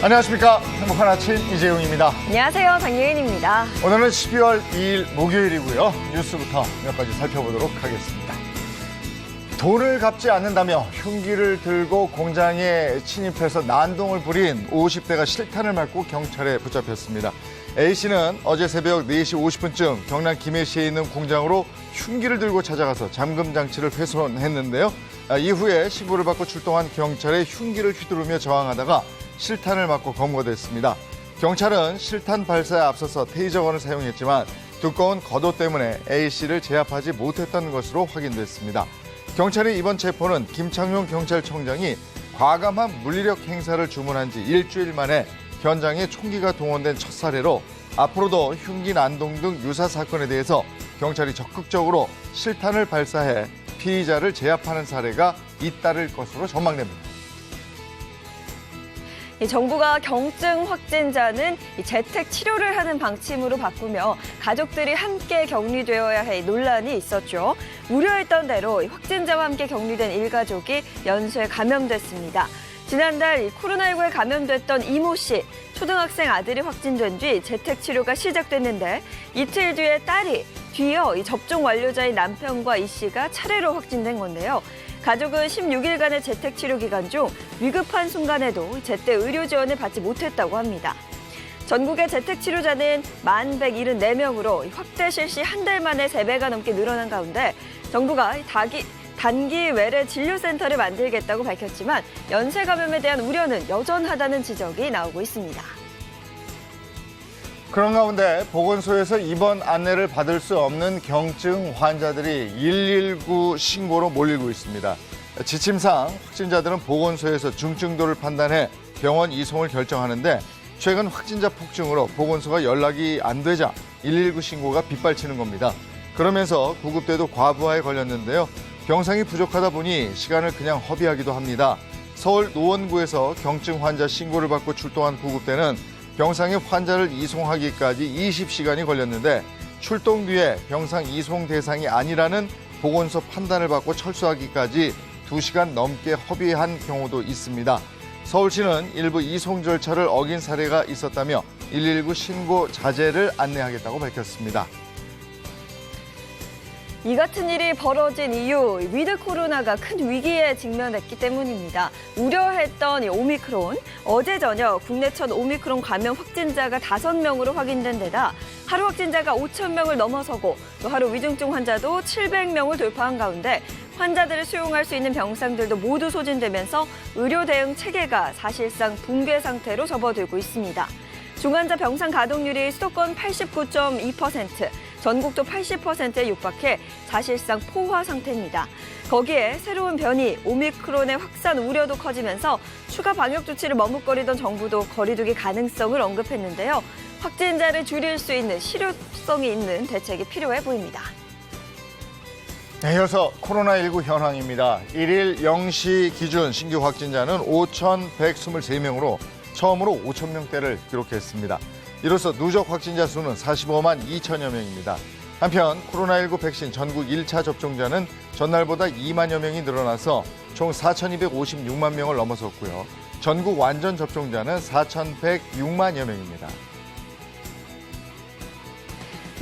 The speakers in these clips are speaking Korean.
안녕하십니까. 행복한 아침 이재용입니다. 안녕하세요. 장예은입니다. 오늘은 12월 2일 목요일이고요. 뉴스부터 몇 가지 살펴보도록 하겠습니다. 돈을 갚지 않는다며 흉기를 들고 공장에 침입해서 난동을 부린 50대가 실탄을 맞고 경찰에 붙잡혔습니다. A씨는 어제 새벽 4시 50분쯤 경남 김해시에 있는 공장으로 흉기를 들고 찾아가서 잠금 장치를 훼손했는데요. 이후에 신고를 받고 출동한 경찰에 흉기를 휘두르며 저항하다가 실탄을 맞고 검거됐습니다. 경찰은 실탄 발사에 앞서서 테이저건을 사용했지만 두꺼운 거도 때문에 A씨를 제압하지 못했던 것으로 확인됐습니다. 경찰의 이번 체포는 김창룡 경찰청장이 과감한 물리력 행사를 주문한 지 일주일 만에 현장에 총기가 동원된 첫 사례로 앞으로도 흉기 난동 등 유사 사건에 대해서 경찰이 적극적으로 실탄을 발사해 피의자를 제압하는 사례가 잇따를 것으로 전망됩니다. 정부가 경증 확진자는 재택 치료를 하는 방침으로 바꾸며 가족들이 함께 격리되어야 할 논란이 있었죠. 우려했던 대로 확진자와 함께 격리된 일가족이 연쇄 감염됐습니다. 지난달 코로나19에 감염됐던 이모 씨, 초등학생 아들이 확진된 뒤 재택 치료가 시작됐는데 이틀 뒤에 딸이, 뒤이어 접종 완료자인 남편과 이 씨가 차례로 확진된 건데요. 가족은 16일간의 재택치료 기간 중 위급한 순간에도 제때 의료 지원을 받지 못했다고 합니다. 전국의 재택치료자는 1,174명으로 확대 실시 한 달 만에 3배가 넘게 늘어난 가운데 정부가 단기 외래 진료센터를 만들겠다고 밝혔지만 연쇄 감염에 대한 우려는 여전하다는 지적이 나오고 있습니다. 그런 가운데 보건소에서 입원 안내를 받을 수 없는 경증 환자들이 119 신고로 몰리고 있습니다. 지침상 확진자들은 보건소에서 중증도를 판단해 병원 이송을 결정하는데 최근 확진자 폭증으로 보건소가 연락이 안 되자 119 신고가 빗발치는 겁니다. 그러면서 구급대도 과부하에 걸렸는데요. 병상이 부족하다 보니 시간을 그냥 허비하기도 합니다. 서울 노원구에서 경증 환자 신고를 받고 출동한 구급대는 병상에 환자를 이송하기까지 20시간이 걸렸는데 출동 뒤에 병상 이송 대상이 아니라는 보건소 판단을 받고 철수하기까지 2시간 넘게 허비한 경우도 있습니다. 서울시는 일부 이송 절차를 어긴 사례가 있었다며 119 신고 자제를 안내하겠다고 밝혔습니다. 이 같은 일이 벌어진 이유, 위드 코로나가 큰 위기에 직면했기 때문입니다. 우려했던 이 오미크론, 어제 저녁 국내 첫 오미크론 감염 확진자가 5명으로 확인된 데다 하루 확진자가 5,000명을 넘어서고 또 하루 위중증 환자도 700명을 돌파한 가운데 환자들을 수용할 수 있는 병상들도 모두 소진되면서 의료 대응 체계가 사실상 붕괴 상태로 접어들고 있습니다. 중환자 병상 가동률이 수도권 89.2%, 전국도 80%에 육박해 사실상 포화 상태입니다. 거기에 새로운 변이 오미크론의 확산 우려도 커지면서 추가 방역 조치를 머뭇거리던 정부도 거리두기 가능성을 언급했는데요. 확진자를 줄일 수 있는 실효성이 있는 대책이 필요해 보입니다. 네, 이어서 코로나19 현황입니다. 1일 0시 기준 신규 확진자는 5,123명으로 처음으로 5,000명대를 기록했습니다. 이로써 누적 확진자 수는 45만 2천여 명입니다. 한편 코로나19 백신 전국 1차 접종자는 전날보다 2만여 명이 늘어나서 총 4,256만 명을 넘어섰고요. 전국 완전 접종자는 4,106만여 명입니다.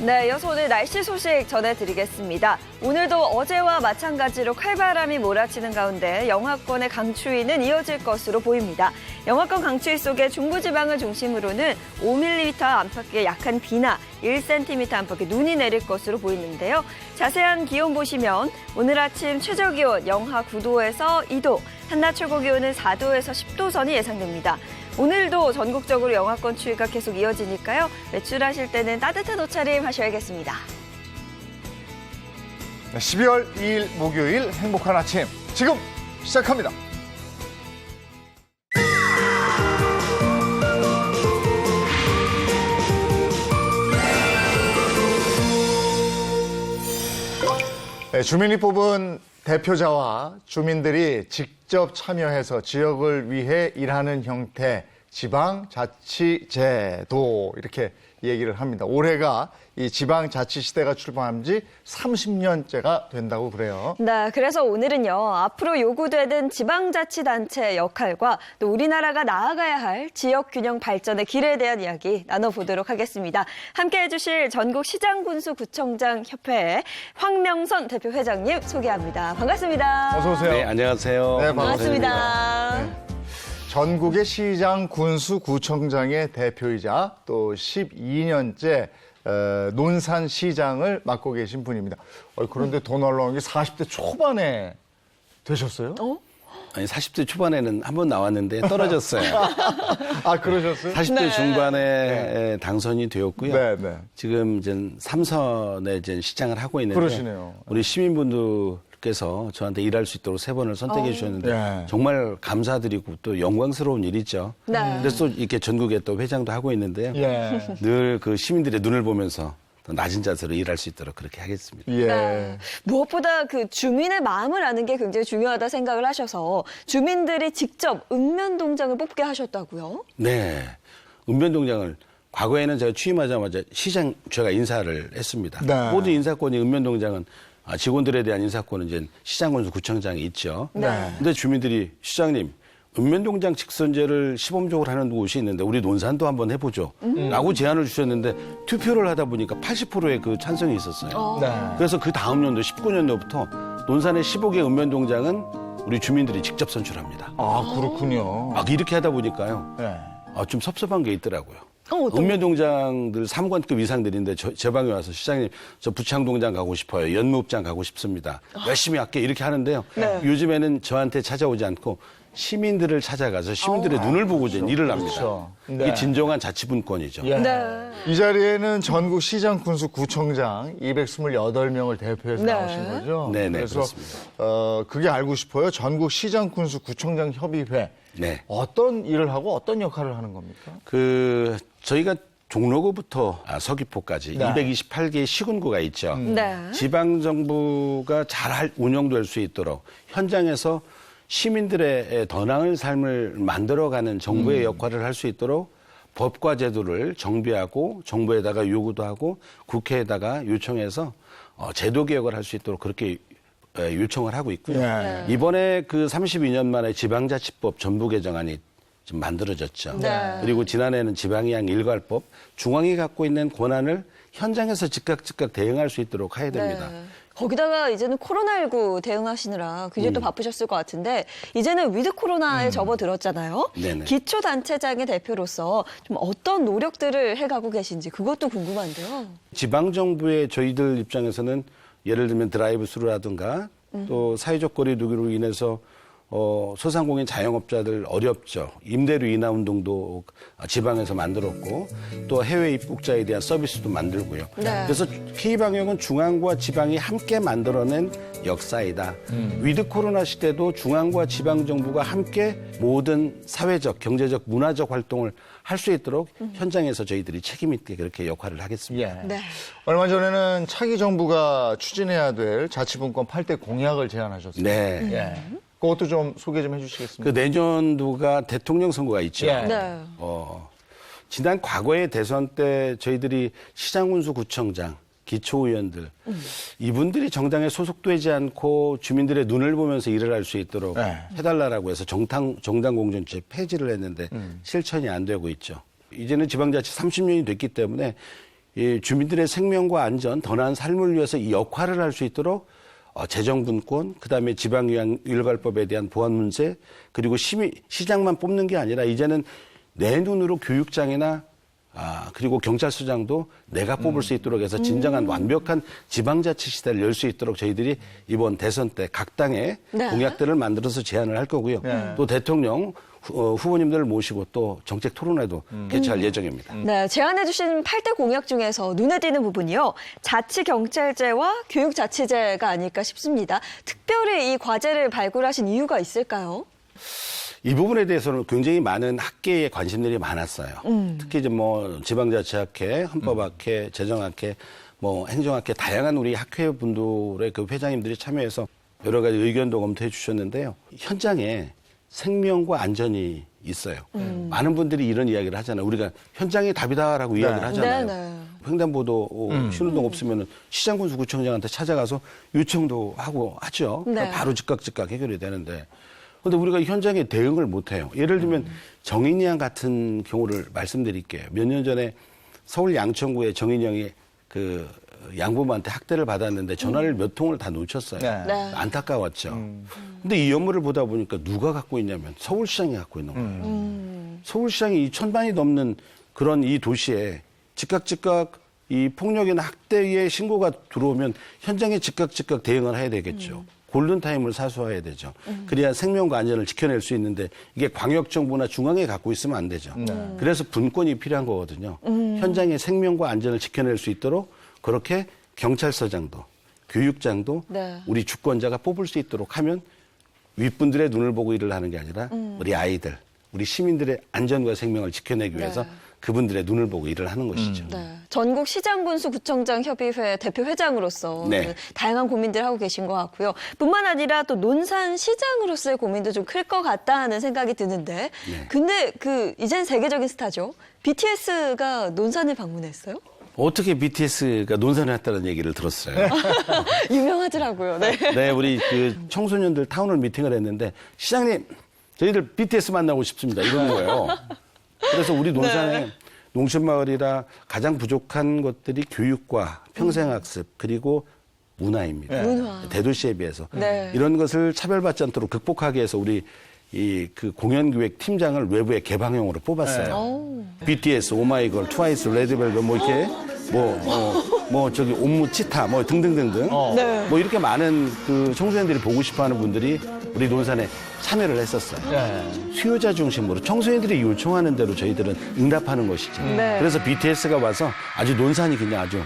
네, 이어서 오늘 날씨 소식 전해드리겠습니다. 오늘도 어제와 마찬가지로 칼바람이 몰아치는 가운데 영하권의 강추위는 이어질 것으로 보입니다. 영하권 강추위 속에 중부지방을 중심으로는 5mm 안팎의 약한 비나 1cm 안팎의 눈이 내릴 것으로 보이는데요. 자세한 기온 보시면 오늘 아침 최저기온 영하 9도에서 2도, 한낮 최고기온은 4도에서 10도 선이 예상됩니다. 오늘도 전국적으로 영하권 추위가 계속 이어지니까요. 외출하실 때는 따뜻한 옷차림 하셔야겠습니다. 12월 2일 목요일 행복한 아침 지금 시작합니다. 네, 주민이 뽑은 대표자와 주민들이 직접 참여해서 지역을 위해 일하는 형태, 지방자치제도 이렇게 얘기를 합니다. 올해가 이 지방자치시대가 출범한 지 30년째가 된다고 그래요. 네, 그래서 오늘은요, 앞으로 요구되는 지방자치단체의 역할과 또 우리나라가 나아가야 할 지역균형 발전의 길에 대한 이야기 나눠보도록 하겠습니다. 함께해 주실 전국시장군수구청장협회의 황명선 대표회장님 소개합니다. 반갑습니다. 어서 오세요. 네, 안녕하세요. 네, 반갑습니다. 네. 전국의 시장, 군수, 구청장의 대표이자 또 12년째 논산시장을 맡고 계신 분입니다. 그런데 더 놀라운 게 40대 초반에 되셨어요? 아니, 40대 초반에는 한 번 나왔는데 떨어졌어요. 아, 그러셨어요? 40대 네. 중반에 당선이 되었고요. 네, 네. 지금 이제 3선에 이제 시장을 하고 있는데 그러시네요. 우리 시민분들께서 저한테 일할 수 있도록 3번을 선택해 주셨는데 네. 정말 감사드리고 또 영광스러운 일이죠. 네. 그래서 또 이렇게 전국에 또 회장도 하고 있는데요. 예. 늘 그 시민들의 눈을 보면서 더 낮은 자세로 일할 수 있도록 그렇게 하겠습니다. 예. 네. 무엇보다 그 주민의 마음을 아는 게 굉장히 중요하다 생각을 하셔서 주민들이 직접 읍면동장을 뽑게 하셨다고요? 네. 읍면동장을 과거에는 제가 취임하자마자 시장 제가 인사를 했습니다. 네. 모든 인사권이 읍면동장은 직원들에 대한 인사권은 이제 시장군수 구청장이 있죠. 네. 근데 주민들이 시장님 읍면동장 직선제를 시범적으로 하는 곳이 있는데 우리 논산도 한번 해보죠. 라고 제안을 주셨는데 투표를 하다 보니까 80%의 그 찬성이 있었어요. 네. 그래서 그 다음 연도 19년도부터 논산의 15개 읍면동장은 우리 주민들이 직접 선출합니다. 아, 그렇군요. 막 이렇게 하다 보니까요. 네. 좀 섭섭한 게 있더라고요. 어떤 읍면동장들 사무관급 이상들인데 제 방에 와서 시장님 저 부창동장 가고 싶어요. 연무읍장 가고 싶습니다. 열심히 할게 이렇게 하는데요. 네. 요즘에는 저한테 찾아오지 않고 시민들을 찾아가서 시민들의 눈을 보고 이제 일을 합니다. 그렇죠. 네. 이게 진정한 자치분권이죠. 예. 네. 이 자리에는 전국 시장, 군수, 구청장 228명을 대표해서 네. 나오신 거죠? 네네, 그래서 그렇습니다. 그게 알고 싶어요. 전국 시장, 군수, 구청장 협의회. 네. 어떤 일을 하고 어떤 역할을 하는 겁니까? 저희가 종로구부터 서귀포까지 네. 228개의 시군구가 있죠. 네. 지방정부가 잘 운영될 수 있도록 현장에서 시민들의 더 나은 삶을 만들어가는 정부의 역할을 할 수 있도록 법과 제도를 정비하고 정부에다가 요구도 하고 국회에다가 요청해서 제도 개혁을 할 수 있도록 그렇게 요청을 하고 있고요. 네. 이번에 그 32년 만에 지방자치법 전부 개정안이 좀 만들어졌죠. 네. 그리고 지난해에는 지방이양 일괄법, 중앙이 갖고 있는 권한을 현장에서 즉각 대응할 수 있도록 해야 됩니다. 네. 거기다가 이제는 코로나19 대응하시느라 굉장히 또 바쁘셨을 것 같은데 이제는 위드 코로나에 접어들었잖아요. 네네. 기초단체장의 대표로서 좀 어떤 노력들을 해가고 계신지 그것도 궁금한데요. 지방정부의 저희들 입장에서는 예를 들면 드라이브 스루라든가 또 사회적 거리 두기로 인해서 소상공인 자영업자들 어렵죠. 임대료 인하 운동도 지방에서 만들었고 또 해외 입국자에 대한 서비스도 만들고요. 네. 그래서 피방역은 중앙과 지방이 함께 만들어낸 역사이다. 위드 코로나 시대도 중앙과 지방 정부가 함께 모든 사회적, 경제적, 문화적 활동을 할 수 있도록 현장에서 저희들이 책임 있게 그렇게 역할을 하겠습니다. 예. 네. 얼마 전에는 차기 정부가 추진해야 될 자치분권 8대 공약을 제안하셨어요. 네. 예. 그것도 좀 소개 좀 해주시겠습니까? 그 내년도가 대통령 선거가 있죠. 예. 네. 지난 과거의 대선 때 저희들이 시장군수구청장, 기초의원들 이분들이 정당에 소속되지 않고 주민들의 눈을 보면서 일을 할 수 있도록 네. 해달라고 해서 정당공천제 폐지를 했는데 실천이 안 되고 있죠. 이제는 지방자치 30년이 됐기 때문에 이 주민들의 생명과 안전, 더 나은 삶을 위해서 이 역할을 할 수 있도록 재정분권, 그다음에 지방유양 일괄법에 대한 보완 문제, 그리고 시장만 뽑는 게 아니라 이제는 내 눈으로 교육장이나 그리고 경찰서장도 내가 뽑을 수 있도록 해서 진정한 완벽한 지방자치 시대를 열 수 있도록 저희들이 이번 대선 때 각 당의 네. 공약들을 만들어서 제안을 할 거고요. 네. 또 대통령 후보님들을 모시고 또 정책 토론회도 개최할 예정입니다. 네, 제안해주신 8대 공약 중에서 눈에 띄는 부분이요. 자치경찰제와 교육자치제가 아닐까 싶습니다. 특별히 이 과제를 발굴하신 이유가 있을까요? 이 부분에 대해서는 굉장히 많은 학계의 관심들이 많았어요. 특히 이제 뭐 지방자치학회, 헌법학회, 재정학회, 뭐 행정학회 다양한 우리 학회 분들의 그 회장님들이 참여해서 여러 가지 의견도 검토해 주셨는데요. 현장에 생명과 안전이 있어요. 많은 분들이 이런 이야기를 하잖아요. 우리가 현장이 답이다라고 이야기를 하잖아요. 네. 횡단보도 신호등 없으면 시장군수구청장한테 찾아가서 요청도 하고 하죠. 네. 바로 즉각 해결이 되는데. 그런데 우리가 현장에 대응을 못해요. 예를 들면 정인양 같은 경우를 말씀드릴게요. 몇 년 전에 서울 양천구의 정인양이 그 양부모한테 학대를 받았는데 전화를 몇 통을 다 놓쳤어요. 네. 네. 안타까웠죠. 근데 이 업무를 보다 보니까 누가 갖고 있냐면 서울시장이 갖고 있는 거예요. 서울시장이 이 1000만이 넘는 그런 이 도시에 즉각 이 폭력이나 학대의 신고가 들어오면 현장에 즉각 대응을 해야 되겠죠. 골든타임을 사수해야 되죠. 그래야 생명과 안전을 지켜낼 수 있는데 이게 광역정부나 중앙에 갖고 있으면 안 되죠. 그래서 분권이 필요한 거거든요. 현장의 생명과 안전을 지켜낼 수 있도록 그렇게 경찰서장도 교육장도 네. 우리 주권자가 뽑을 수 있도록 하면 윗분들의 눈을 보고 일을 하는 게 아니라 우리 아이들, 우리 시민들의 안전과 생명을 지켜내기 위해서 네. 그분들의 눈을 보고 일을 하는 것이죠. 네. 전국 시장군수구청장 협의회 대표 회장으로서 네. 다양한 고민들 하고 계신 것 같고요. 뿐만 아니라 또 논산 시장으로서의 고민도 좀 클 것 같다 하는 생각이 드는데, 네. 근데 이젠 세계적인 스타죠. BTS가 논산을 방문했어요? 어떻게 BTS가 논산에 왔다는 얘기를 들었어요. 유명하더라고요. 네. 네, 우리 그 청소년들 타운홀 미팅을 했는데 시장님, 저희들 BTS 만나고 싶습니다. 이런 거예요. 그래서 우리 논산에 농촌마을이라 가장 부족한 것들이 교육과 평생학습 그리고 문화입니다. 문화. 대도시에 비해서 네. 이런 것을 차별받지 않도록 극복하기 위해서 우리 그 공연기획 팀장을 외부에 개방형으로 뽑았어요. BTS, 오마이걸, 트와이스, 레드벨벳 뭐 이렇게 저기 옴무 치타 뭐 등등등등 네. 뭐 이렇게 많은 그 청소년들이 보고 싶어하는 분들이 우리 논산에 참여를 했었어요. 수요자 중심으로 청소년들이 요청하는 대로 저희들은 응답하는 것이죠. 네. 그래서 BTS가 와서 아주 논산이 그냥 아주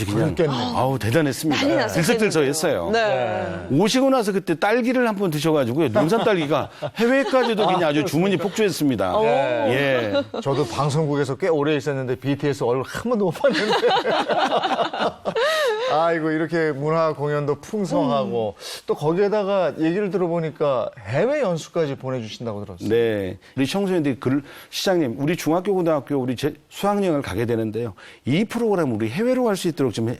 그냥 아우 대단했습니다. 난리 났었겠네요. 들썩들썩했어요. 네. 오시고 나서 그때 딸기를 한번 드셔가지고요. 논산 딸기가 해외까지도 그냥 아주 주문이 폭주했습니다. 예. 저도 방송국에서 꽤 오래 있었는데 BTS 얼굴 한 번도 못 봤는데. 아이고, 이렇게 문화 공연도 풍성하고 또 거기에다가 얘기를 들어보니까 해외 연수까지 보내주신다고 들었어요. 네. 우리 청소년들이 시장님, 우리 중학교, 고등학교, 우리 수학여행을 가게 되는데요. 이 프로그램을 우리 해외로 갈 수 있도록 좀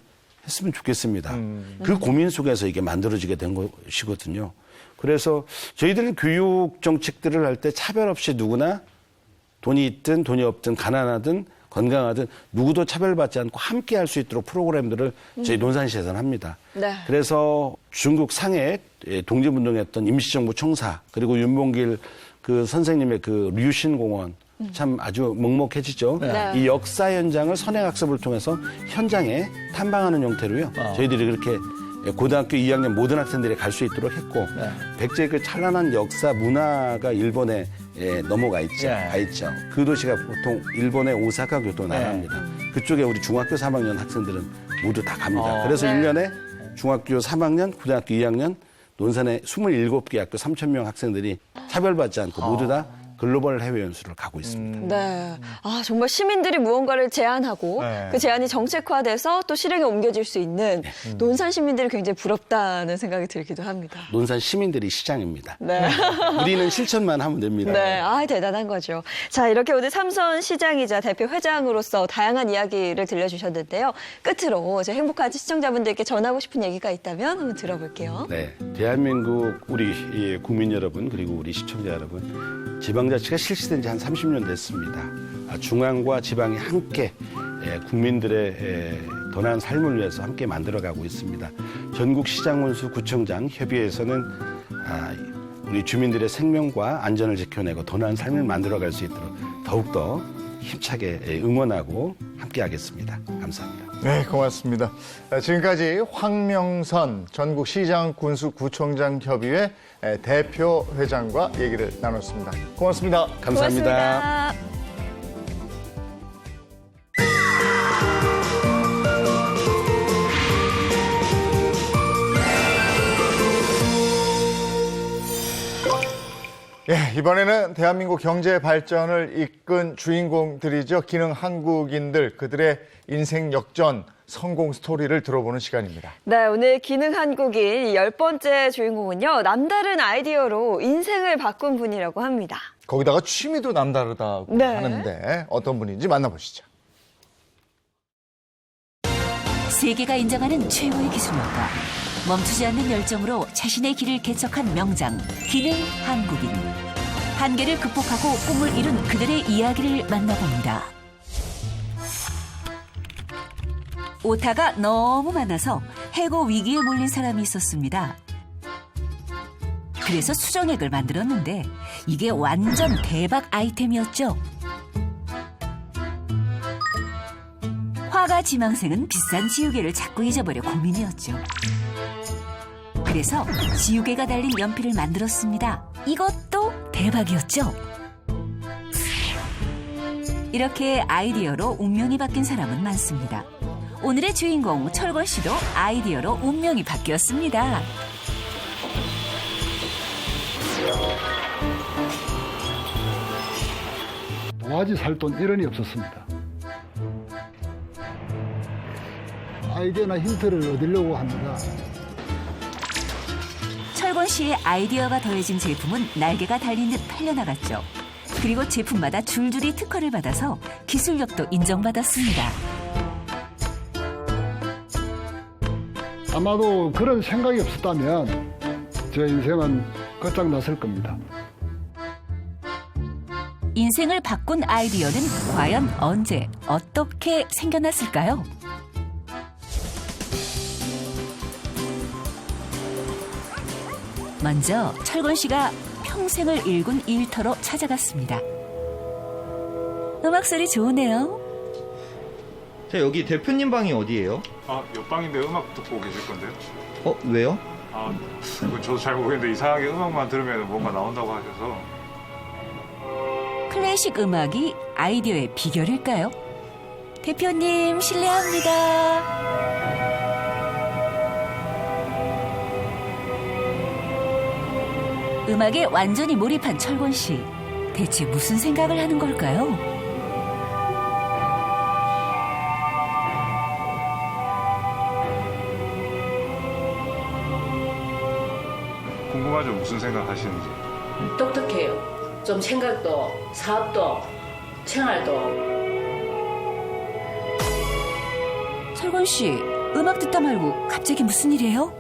했으면 좋겠습니다. 그 고민 속에서 이게 만들어지게 된 것이거든요. 그래서 저희들은 교육 정책들을 할 때 차별 없이 누구나 돈이 있든 돈이 없든 가난하든 건강하든 누구도 차별받지 않고 함께 할 수 있도록 프로그램들을 저희 논산시에서는 합니다. 네. 그래서 중국 상해 독립운동했던 임시정부 총사 그리고 윤봉길 그 선생님의 그 류신공원 참 아주 먹먹해지죠. 네. 이 역사 현장을 선행학습을 통해서 현장에 탐방하는 형태로요. 저희들이 그렇게 고등학교 2학년 모든 학생들이 갈 수 있도록 했고 백제의 그 찬란한 역사 문화가 일본에 넘어가 있죠. 가 있죠. 그 도시가 보통 일본의 오사카 교토 나라입니다. 그쪽에 우리 중학교 3학년 학생들은 모두 다 갑니다. 그래서 1년에 중학교 3학년, 고등학교 2학년 논산에 27개 학교 3,000명 학생들이 차별받지 않고 모두 다 글로벌 해외 연수를 가고 있습니다. 네. 아, 정말 시민들이 무언가를 제안하고 네. 그 제안이 정책화돼서 또 실행에 옮겨질 수 있는 논산 시민들이 굉장히 부럽다는 생각이 들기도 합니다. 논산 시민들이 시장입니다. 네. 우리는 실천만 하면 됩니다. 네. 아, 대단한 거죠. 자, 이렇게 오늘 삼선 시장이자 대표 회장으로서 다양한 이야기를 들려주셨는데요. 끝으로 제 행복한 시청자분들께 전하고 싶은 얘기가 있다면 한번 들어볼게요. 네, 대한민국 우리 국민 여러분 그리고 우리 시청자 여러분, 지방자치가 실시된 지 한 30년 됐습니다. 중앙과 지방이 함께 국민들의 더 나은 삶을 위해서 함께 만들어가고 있습니다. 전국 시장군수 구청장 협의회에서는 우리 주민들의 생명과 안전을 지켜내고 더 나은 삶을 만들어갈 수 있도록 더욱더 힘차게 응원하고 함께하겠습니다. 감사합니다. 네, 고맙습니다. 지금까지 황명선 전국시장군수구청장 협의회 대표 회장과 얘기를 나눴습니다. 고맙습니다. 감사합니다. 고맙습니다. 이번에는 대한민국 경제 발전을 이끈 주인공들이죠. 기능 한국인들, 그들의 인생 역전, 성공 스토리를 들어보는 시간입니다. 네, 오늘 기능 한국인 10번째 주인공은요. 남다른 아이디어로 인생을 바꾼 분이라고 합니다. 거기다가 취미도 남다르다고 네. 하는데 어떤 분인지 만나보시죠. 세계가 인정하는 최고의 기술력과 멈추지 않는 열정으로 자신의 길을 개척한 명장, 기능 한국인. 한계를 극복하고 꿈을 이룬 그들의 이야기를 만나봅니다. 오타가 너무 많아서 해고 위기에 몰린 사람이 있었습니다. 그래서 수정액을 만들었는데 이게 완전 대박 아이템이었죠. 화가 지망생은 비싼 지우개를 자꾸 잊어버려 고민이었죠. 그래서 지우개가 달린 연필을 만들었습니다. 이것도 대박이었죠. 이렇게 아이디어로 운명이 바뀐 사람은 많습니다. 오늘의 주인공 철권 씨도 아이디어로 운명이 바뀌었습니다. 도화지 살 돈 1원이 없었습니다. 아이디어나 힌트를 얻으려고 합니다. 철권 씨의 아이디어가 더해진 제품은 날개가 달린 듯 팔려나갔죠. 그리고 제품마다 줄줄이 특허를 받아서 기술력도 인정받았습니다. 아마도 그런 생각이 없었다면 제 인생은 끝장났을 겁니다. 인생을 바꾼 아이디어는 과연 언제, 어떻게 생겨났을까요? 먼저 철권 씨가 평생을 일군 일터로 찾아갔습니다. 음악 소리 좋으네요. 자, 여기 대표님 방이 어디예요? 아, 옆방인데 음악 듣고 계실 건데요? 왜요? 아, 그건 저도 잘 모르겠는데 이상하게 음악만 들으면 뭔가 나온다고 하셔서. 클래식 음악이 아이디어의 비결일까요? 대표님 실례합니다. 음악에 완전히 몰입한 철권 씨. 대체 무슨 생각을 하는 걸까요? 궁금하죠? 무슨 생각 하시는지. 똑똑해요. 좀 생각도, 사업도, 생활도. 철권 씨, 음악 듣다 말고 갑자기 무슨 일이에요?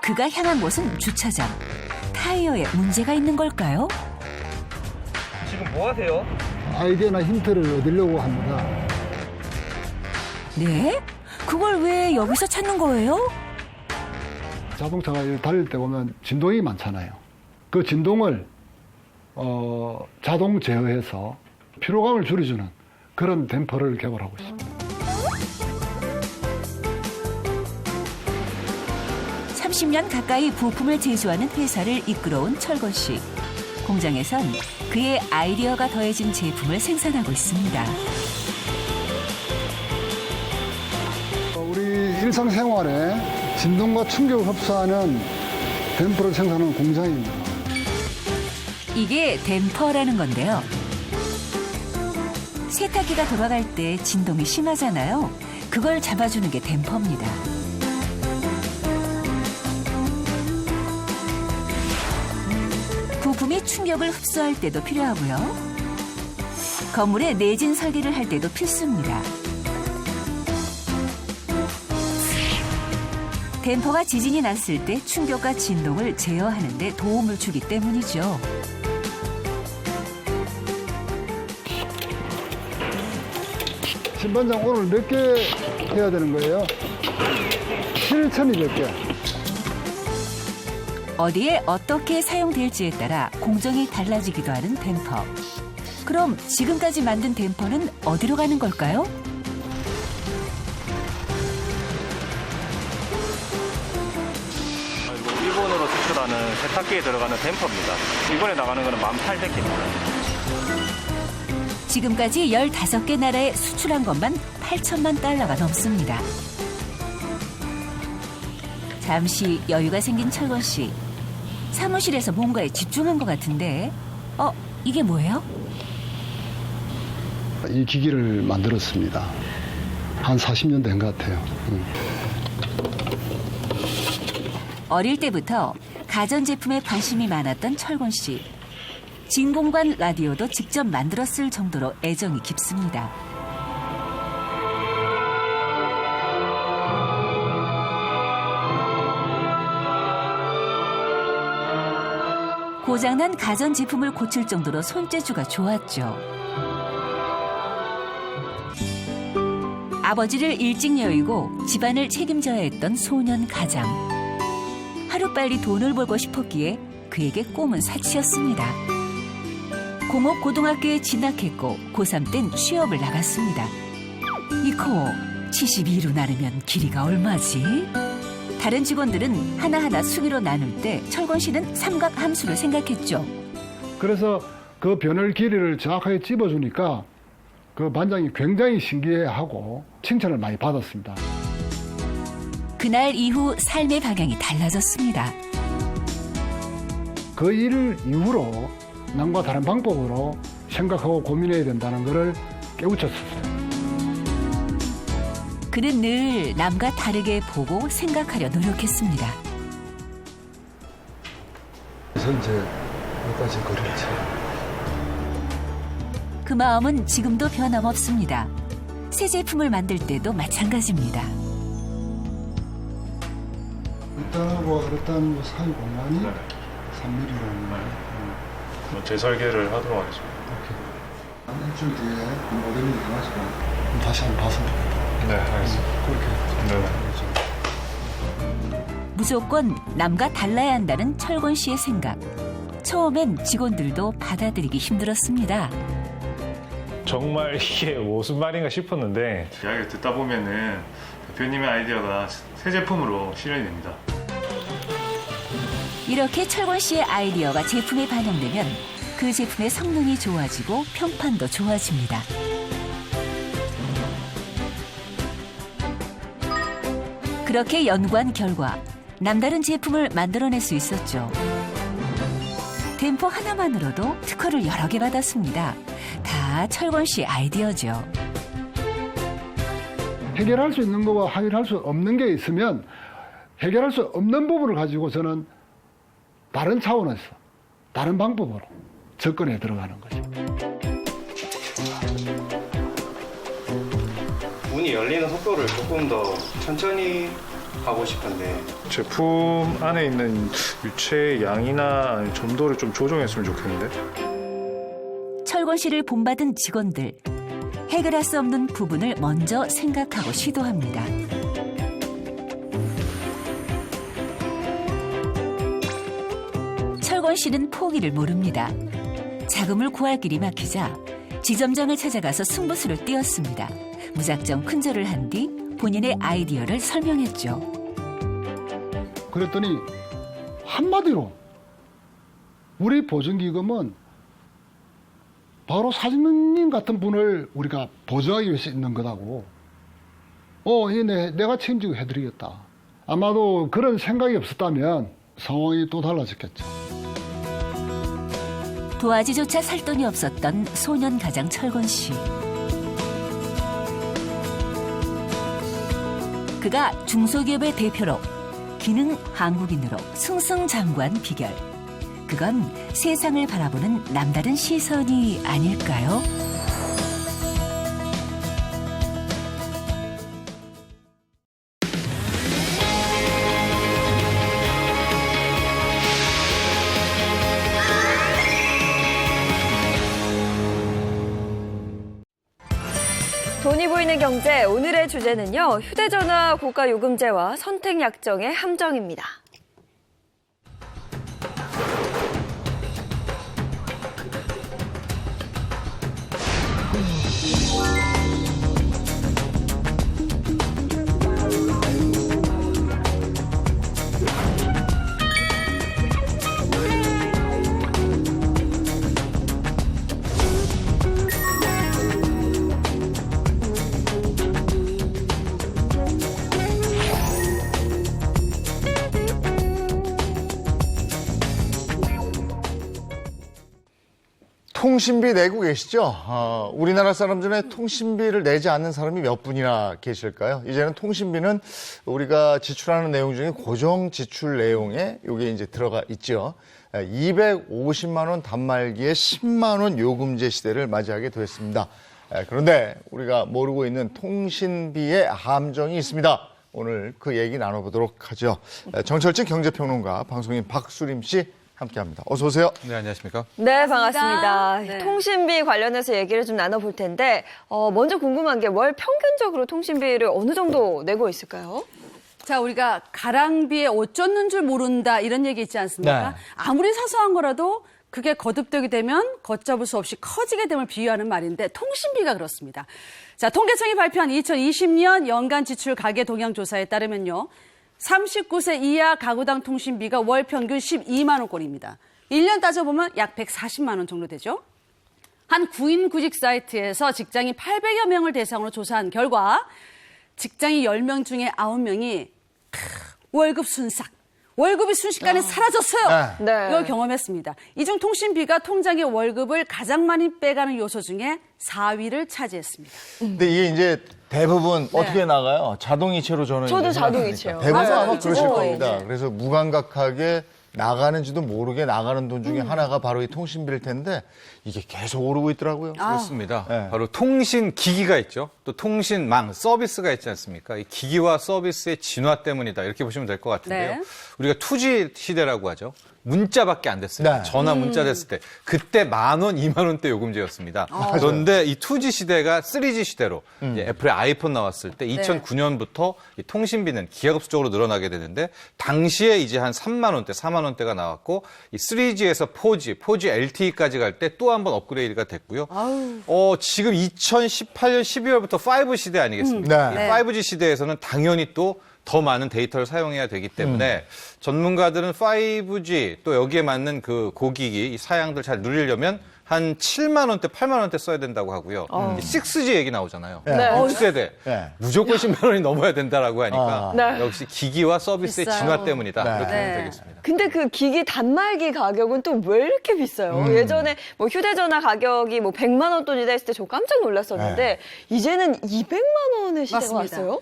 그가 향한 곳은 주차장. 타이어에 문제가 있는 걸까요? 지금 뭐 하세요? 아이디어나 힌트를 얻으려고 합니다. 네? 그걸 왜 여기서 찾는 거예요? 자동차가 달릴 때 보면 진동이 많잖아요. 그 진동을 자동 제어해서 피로감을 줄여주는 그런 댐퍼를 개발하고 있습니다. 30년 가까이 부품을 제조하는 회사를 이끌어온 철권 씨. 공장에선 그의 아이디어가 더해진 제품을 생산하고 있습니다. 우리 일상생활에 진동과 충격을 흡수하는 댐퍼를 생산하는 공장입니다. 이게 댐퍼라는 건데요. 세탁기가 돌아갈 때 진동이 심하잖아요. 그걸 잡아주는 게 댐퍼입니다. 부품이 충격을 흡수할 때도 필요하고요. 건물의 내진 설계를 할 때도 필수입니다. 댐퍼가 지진이 났을 때 충격과 진동을 제어하는 데 도움을 주기 때문이죠. 신반장 오늘 몇 개 해야 되는 거예요? 실천이 몇 개? 어디에 어떻게 사용될지에 따라 공정이 달라지기도 하는 댐퍼. 그럼 지금까지 만든 댐퍼는 어디로 가는 걸까요? 일본으로 수출하는 세탁기에 들어가는 댐퍼입니다. 이번에 나가는 거는 1800개입니다. 지금까지 15개 나라에 수출한 것만 8천만 달러가 넘습니다. 잠시 여유가 생긴 철권 씨. 사무실에서 뭔가에 집중한 것 같은데. 이게 뭐예요? 이 기기를 만들었습니다. 한 40년 된 것 같아요. 어릴 때부터 가전제품에 관심이 많았던 철권 씨. 진공관 라디오도 직접 만들었을 정도로 애정이 깊습니다. 고장난 가전제품을 고칠 정도로 손재주가 좋았죠. 아버지를 일찍 여의고 집안을 책임져야 했던 소년 가장. 하루빨리 돈을 벌고 싶었기에 그에게 꿈은 사치였습니다. 공업 고등학교에 진학했고 고3 땐 취업을 나갔습니다. 이코 72로 나누면 길이가 얼마지? 다른 직원들은 하나하나 수기로 나눌 때 철권 씨는 삼각 함수를 생각했죠. 그래서 그 변을 길이를 정확하게 찝어주니까 그 반장이 굉장히 신기해하고 칭찬을 많이 받았습니다. 그날 이후 삶의 방향이 달라졌습니다. 그 일 이후로 남과 다른 방법으로 생각하고 고민해야 된다는 것을 깨우쳤었어요. 그는 늘 남과 다르게 보고 생각하려 노력했습니다. 그래서 이제 여기까지 그렸지. 그 마음은 지금도 변함없습니다. 새 제품을 만들 때도 마찬가지입니다. 일단하고 일단 사이 공간이 3mm라는 거예요. 재설계를 하도록 하겠습니다. 일주일 뒤에 모델이 나가지고 다시 한번 봤으면 좋겠다. 네, 알겠습니다. 그렇게. 무조건 남과 달라야 한다는 철권 씨의 생각. 처음엔 직원들도 받아들이기 힘들었습니다. 정말 이게 무슨 말인가 싶었는데 이야기를 듣다 보면은 대표님의 아이디어가 새 제품으로 실현이 됩니다. 이렇게 철권 씨의 아이디어가 제품에 반영되면 그 제품의 성능이 좋아지고 평판도 좋아집니다. 그렇게 연구한 결과 남다른 제품을 만들어낼 수 있었죠. 댐퍼 하나만으로도 특허를 여러 개 받았습니다. 다 철권 씨 아이디어죠. 해결할 수 있는 거와 해결할 수 없는 게 있으면 해결할 수 없는 부분을 가지고 저는 다른 차원에서 다른 방법으로 접근해 들어가는 거죠. 문이 열리는 속도를 조금 더 천천히 하고 싶은데 제품 안에 있는 유체의 양이나 점도를 좀 조정했으면 좋겠는데. 철권 씨를 본받은 직원들. 해결할 수 없는 부분을 먼저 생각하고 시도합니다. 철권 씨는 포기를 모릅니다. 자금을 구할 길이 막히자 지점장을 찾아가서 승부수를 띄웠습니다. 무작정 큰절을 한 뒤 본인의 아이디어를 설명했죠. 그랬더니 한마디로 우리 보증기금은 바로 사장님 같은 분을 우리가 보증하기 위해서 있는 거다고. 내가 책임지고 해드리겠다. 아마도 그런 생각이 없었다면 상황이 또 달라졌겠죠. 도화지조차 살 돈이 없었던 소년 가장 철권 씨. 그가 중소기업의 대표로 기능 한국인으로 승승장구한 비결. 그건 세상을 바라보는 남다른 시선이 아닐까요? 돈이 보이는 경제, 오늘의 주제는요. 휴대전화 고가 요금제와 선택 약정의 함정입니다. 통신비 내고 계시죠? 우리나라 사람 중에 통신비를 내지 않는 사람이 몇 분이나 계실까요? 이제는 통신비는 우리가 지출하는 내용 중에 고정 지출 내용에 이게 이제 들어가 있죠. 250만 원 단말기에 10만 원 요금제 시대를 맞이하게 됐습니다. 그런데 우리가 모르고 있는 통신비의 함정이 있습니다. 오늘 그 얘기 나눠보도록 하죠. 정철진 경제평론가, 방송인 박수림 씨 함께합니다. 어서 오세요. 네, 안녕하십니까? 네, 반갑습니다. 네. 통신비 관련해서 얘기를 좀 나눠볼 텐데 먼저 궁금한 게 월 평균적으로 통신비를 어느 정도 내고 있을까요? 자, 우리가 가랑비에 옷 젖는 줄 모른다 이런 얘기 있지 않습니까? 네. 아무리 사소한 거라도 그게 거듭되게 되면 걷잡을 수 없이 커지게 됨을 비유하는 말인데 통신비가 그렇습니다. 자, 통계청이 발표한 2020년 연간 지출 가계 동향 조사에 따르면요. 39세 이하 가구당 통신비가 월 평균 12만 원꼴입니다. 1년 따져보면 약 140만 원 정도 되죠. 한 구인 구직 사이트에서 직장인 800여 명을 대상으로 조사한 결과 직장인 10명 중에 9명이 월급 순삭, 월급이 순식간에 사라졌어요. 네. 이걸 경험했습니다. 이 중 통신비가 통장의 월급을 가장 많이 빼가는 요소 중에 4위를 차지했습니다. 근데 이게 이제 대부분 어떻게 나가요? 자동이체로 저는 저도 이제 자동이체요. 대부분 맞아요. 아마 그러실 이체죠. 겁니다. 그래서 무감각하게 나가는지도 모르게 나가는 돈 중에 하나가 바로 이 통신비일 텐데 이게 계속 오르고 있더라고요. 그렇습니다. 네. 바로 통신기기가 있죠. 또 통신망, 서비스가 있지 않습니까? 이 기기와 서비스의 진화 때문이다. 이렇게 보시면 될 것 같은데요. 네. 우리가 2G 시대라고 하죠. 문자밖에 안 됐어요. 네. 전화 문자 됐을 때. 그때 10,000원, 20,000원대 요금제였습니다. 그런데 이 2G 시대가 3G 시대로 이제 애플의 아이폰 나왔을 때 2009년부터 이 통신비는 기하급수적으로 늘어나게 되는데 당시에 이제 한 3만 원대, 4만 원대가 나왔고 이 3G에서 4G, 4G LTE까지 갈 때 또 한 번 업그레이드가 됐고요. 지금 2018년 12월부터 5 시대 아니겠습니까? 네. 이 5G 시대에서는 당연히 또 더 많은 데이터를 사용해야 되기 때문에 전문가들은 5G 또 여기에 맞는 그 고기기 이 사양들 잘 누리려면 한 7만 원대, 8만 원대 써야 된다고 하고요. 6G 얘기 나오잖아요. 네. 6세대. 네. 무조건 10만 원이 넘어야 된다라고 하니까 네. 역시 기기와 서비스의 비싸요. 진화 때문이다. 네. 이렇게 네. 보면 되겠습니다. 근데 그 기기 단말기 가격은 또 왜 이렇게 비싸요? 예전에 뭐 휴대전화 가격이 뭐 100만 원 돈이다 했을 때 저 깜짝 놀랐었는데 이제는 200만 원의 시대가 맞습니다. 왔어요?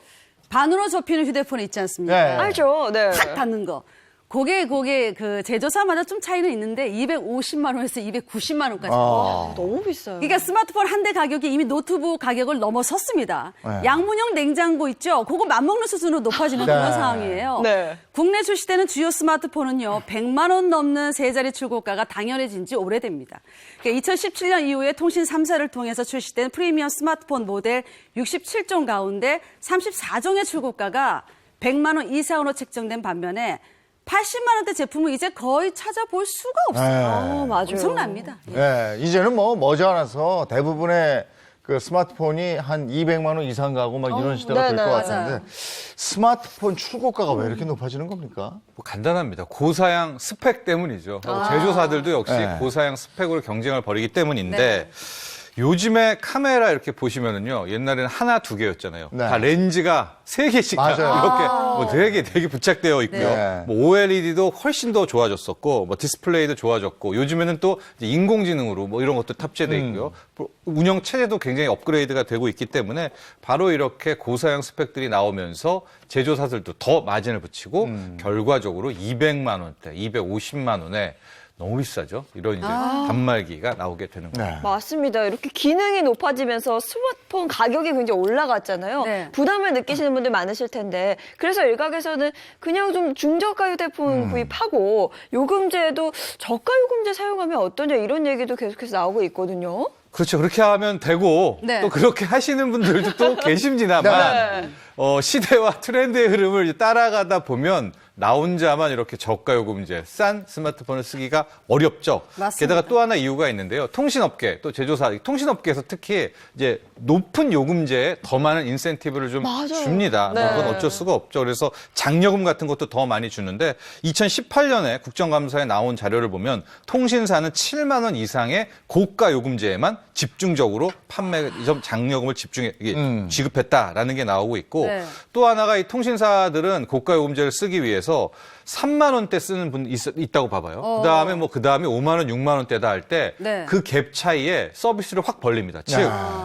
반으로 접히는 휴대폰 있지 않습니까? 네. 알죠? 네. 탁 닫는 거. 그게 그 제조사마다 좀 차이는 있는데 250만 원에서 290만 원까지. 너무 비싸요. 그러니까 스마트폰 한 대 가격이 이미 노트북 가격을 넘어섰습니다. 네. 양문형 냉장고 있죠? 그거 맞먹는 수준으로 높아지는 네. 그런 상황이에요. 네. 국내 출시되는 주요 스마트폰은요. 100만 원 넘는 세 자리 출고가가 당연해진 지 오래됩니다. 그러니까 2017년 이후에 통신 3사를 통해서 출시된 프리미엄 스마트폰 모델 67종 가운데 34종의 출고가가 100만 원 이상으로 책정된 반면에 80만 원대 제품은 이제 거의 찾아볼 수가 없어요. 맞아요. 엄청납니다. 네, 이제는 뭐 머지않아서 대부분의 그 스마트폰이 한 200만 원 이상 가고 막 이런 시대가 될 네네, 것 같은데 맞아요. 스마트폰 출고가가 왜 이렇게 높아지는 겁니까? 뭐 간단합니다. 고사양 스펙 때문이죠. 제조사들도 역시 네. 고사양 스펙으로 경쟁을 벌이기 때문인데 요즘에 카메라 이렇게 보시면은요. 옛날에는 하나, 두 개였잖아요. 네. 다 렌즈가 3개씩 다 맞아요. 이렇게 되게 부착되어 있고요. 네. 뭐 OLED도 훨씬 더 좋아졌었고 뭐 디스플레이도 좋아졌고 요즘에는 또 이제 인공지능으로 뭐 이런 것도 탑재돼 있고요. 운영 체제도 굉장히 업그레이드가 되고 있기 때문에 바로 이렇게 고사양 스펙들이 나오면서 제조사들도 더 마진을 붙이고 결과적으로 200만 원대, 250만 원에 너무 비싸죠. 이런 이제 단말기가 나오게 되는 거예요. 네. 맞습니다. 이렇게 기능이 높아지면서 스마트폰 가격이 굉장히 올라갔잖아요. 네. 부담을 느끼시는 분들 많으실 텐데 그래서 일각에서는 그냥 좀 중저가 휴대폰 구입하고 요금제도 저가 요금제 사용하면 어떠냐 이런 얘기도 계속해서 나오고 있거든요. 그렇죠. 그렇게 하면 되고 네. 또 그렇게 하시는 분들도 또 계십니다만 시대와 트렌드의 흐름을 이제 따라가다 보면 나 혼자만 이렇게 저가 요금제, 싼 스마트폰을 쓰기가 어렵죠. 맞습니다. 게다가 또 하나 이유가 있는데요. 통신업계, 또 제조사, 통신업계에서 특히 이제 높은 요금제에 더 많은 인센티브를 좀 맞아요. 줍니다. 네. 그건 어쩔 수가 없죠. 그래서 장려금 같은 것도 더 많이 주는데 2018년에 국정감사에 나온 자료를 보면 통신사는 7만 원 이상의 고가 요금제에만 집중적으로 장려금을 지급했다라는 게 나오고 있고 있고 네. 또 하나가 이 통신사들은 고가 요금제를 쓰기 위해서 3만 원대 쓰는 분 있다고 봐봐요. 그다음에 5만 원, 6만 원대다 할 때 그 갭 차이에 서비스를 확 벌립니다. 즉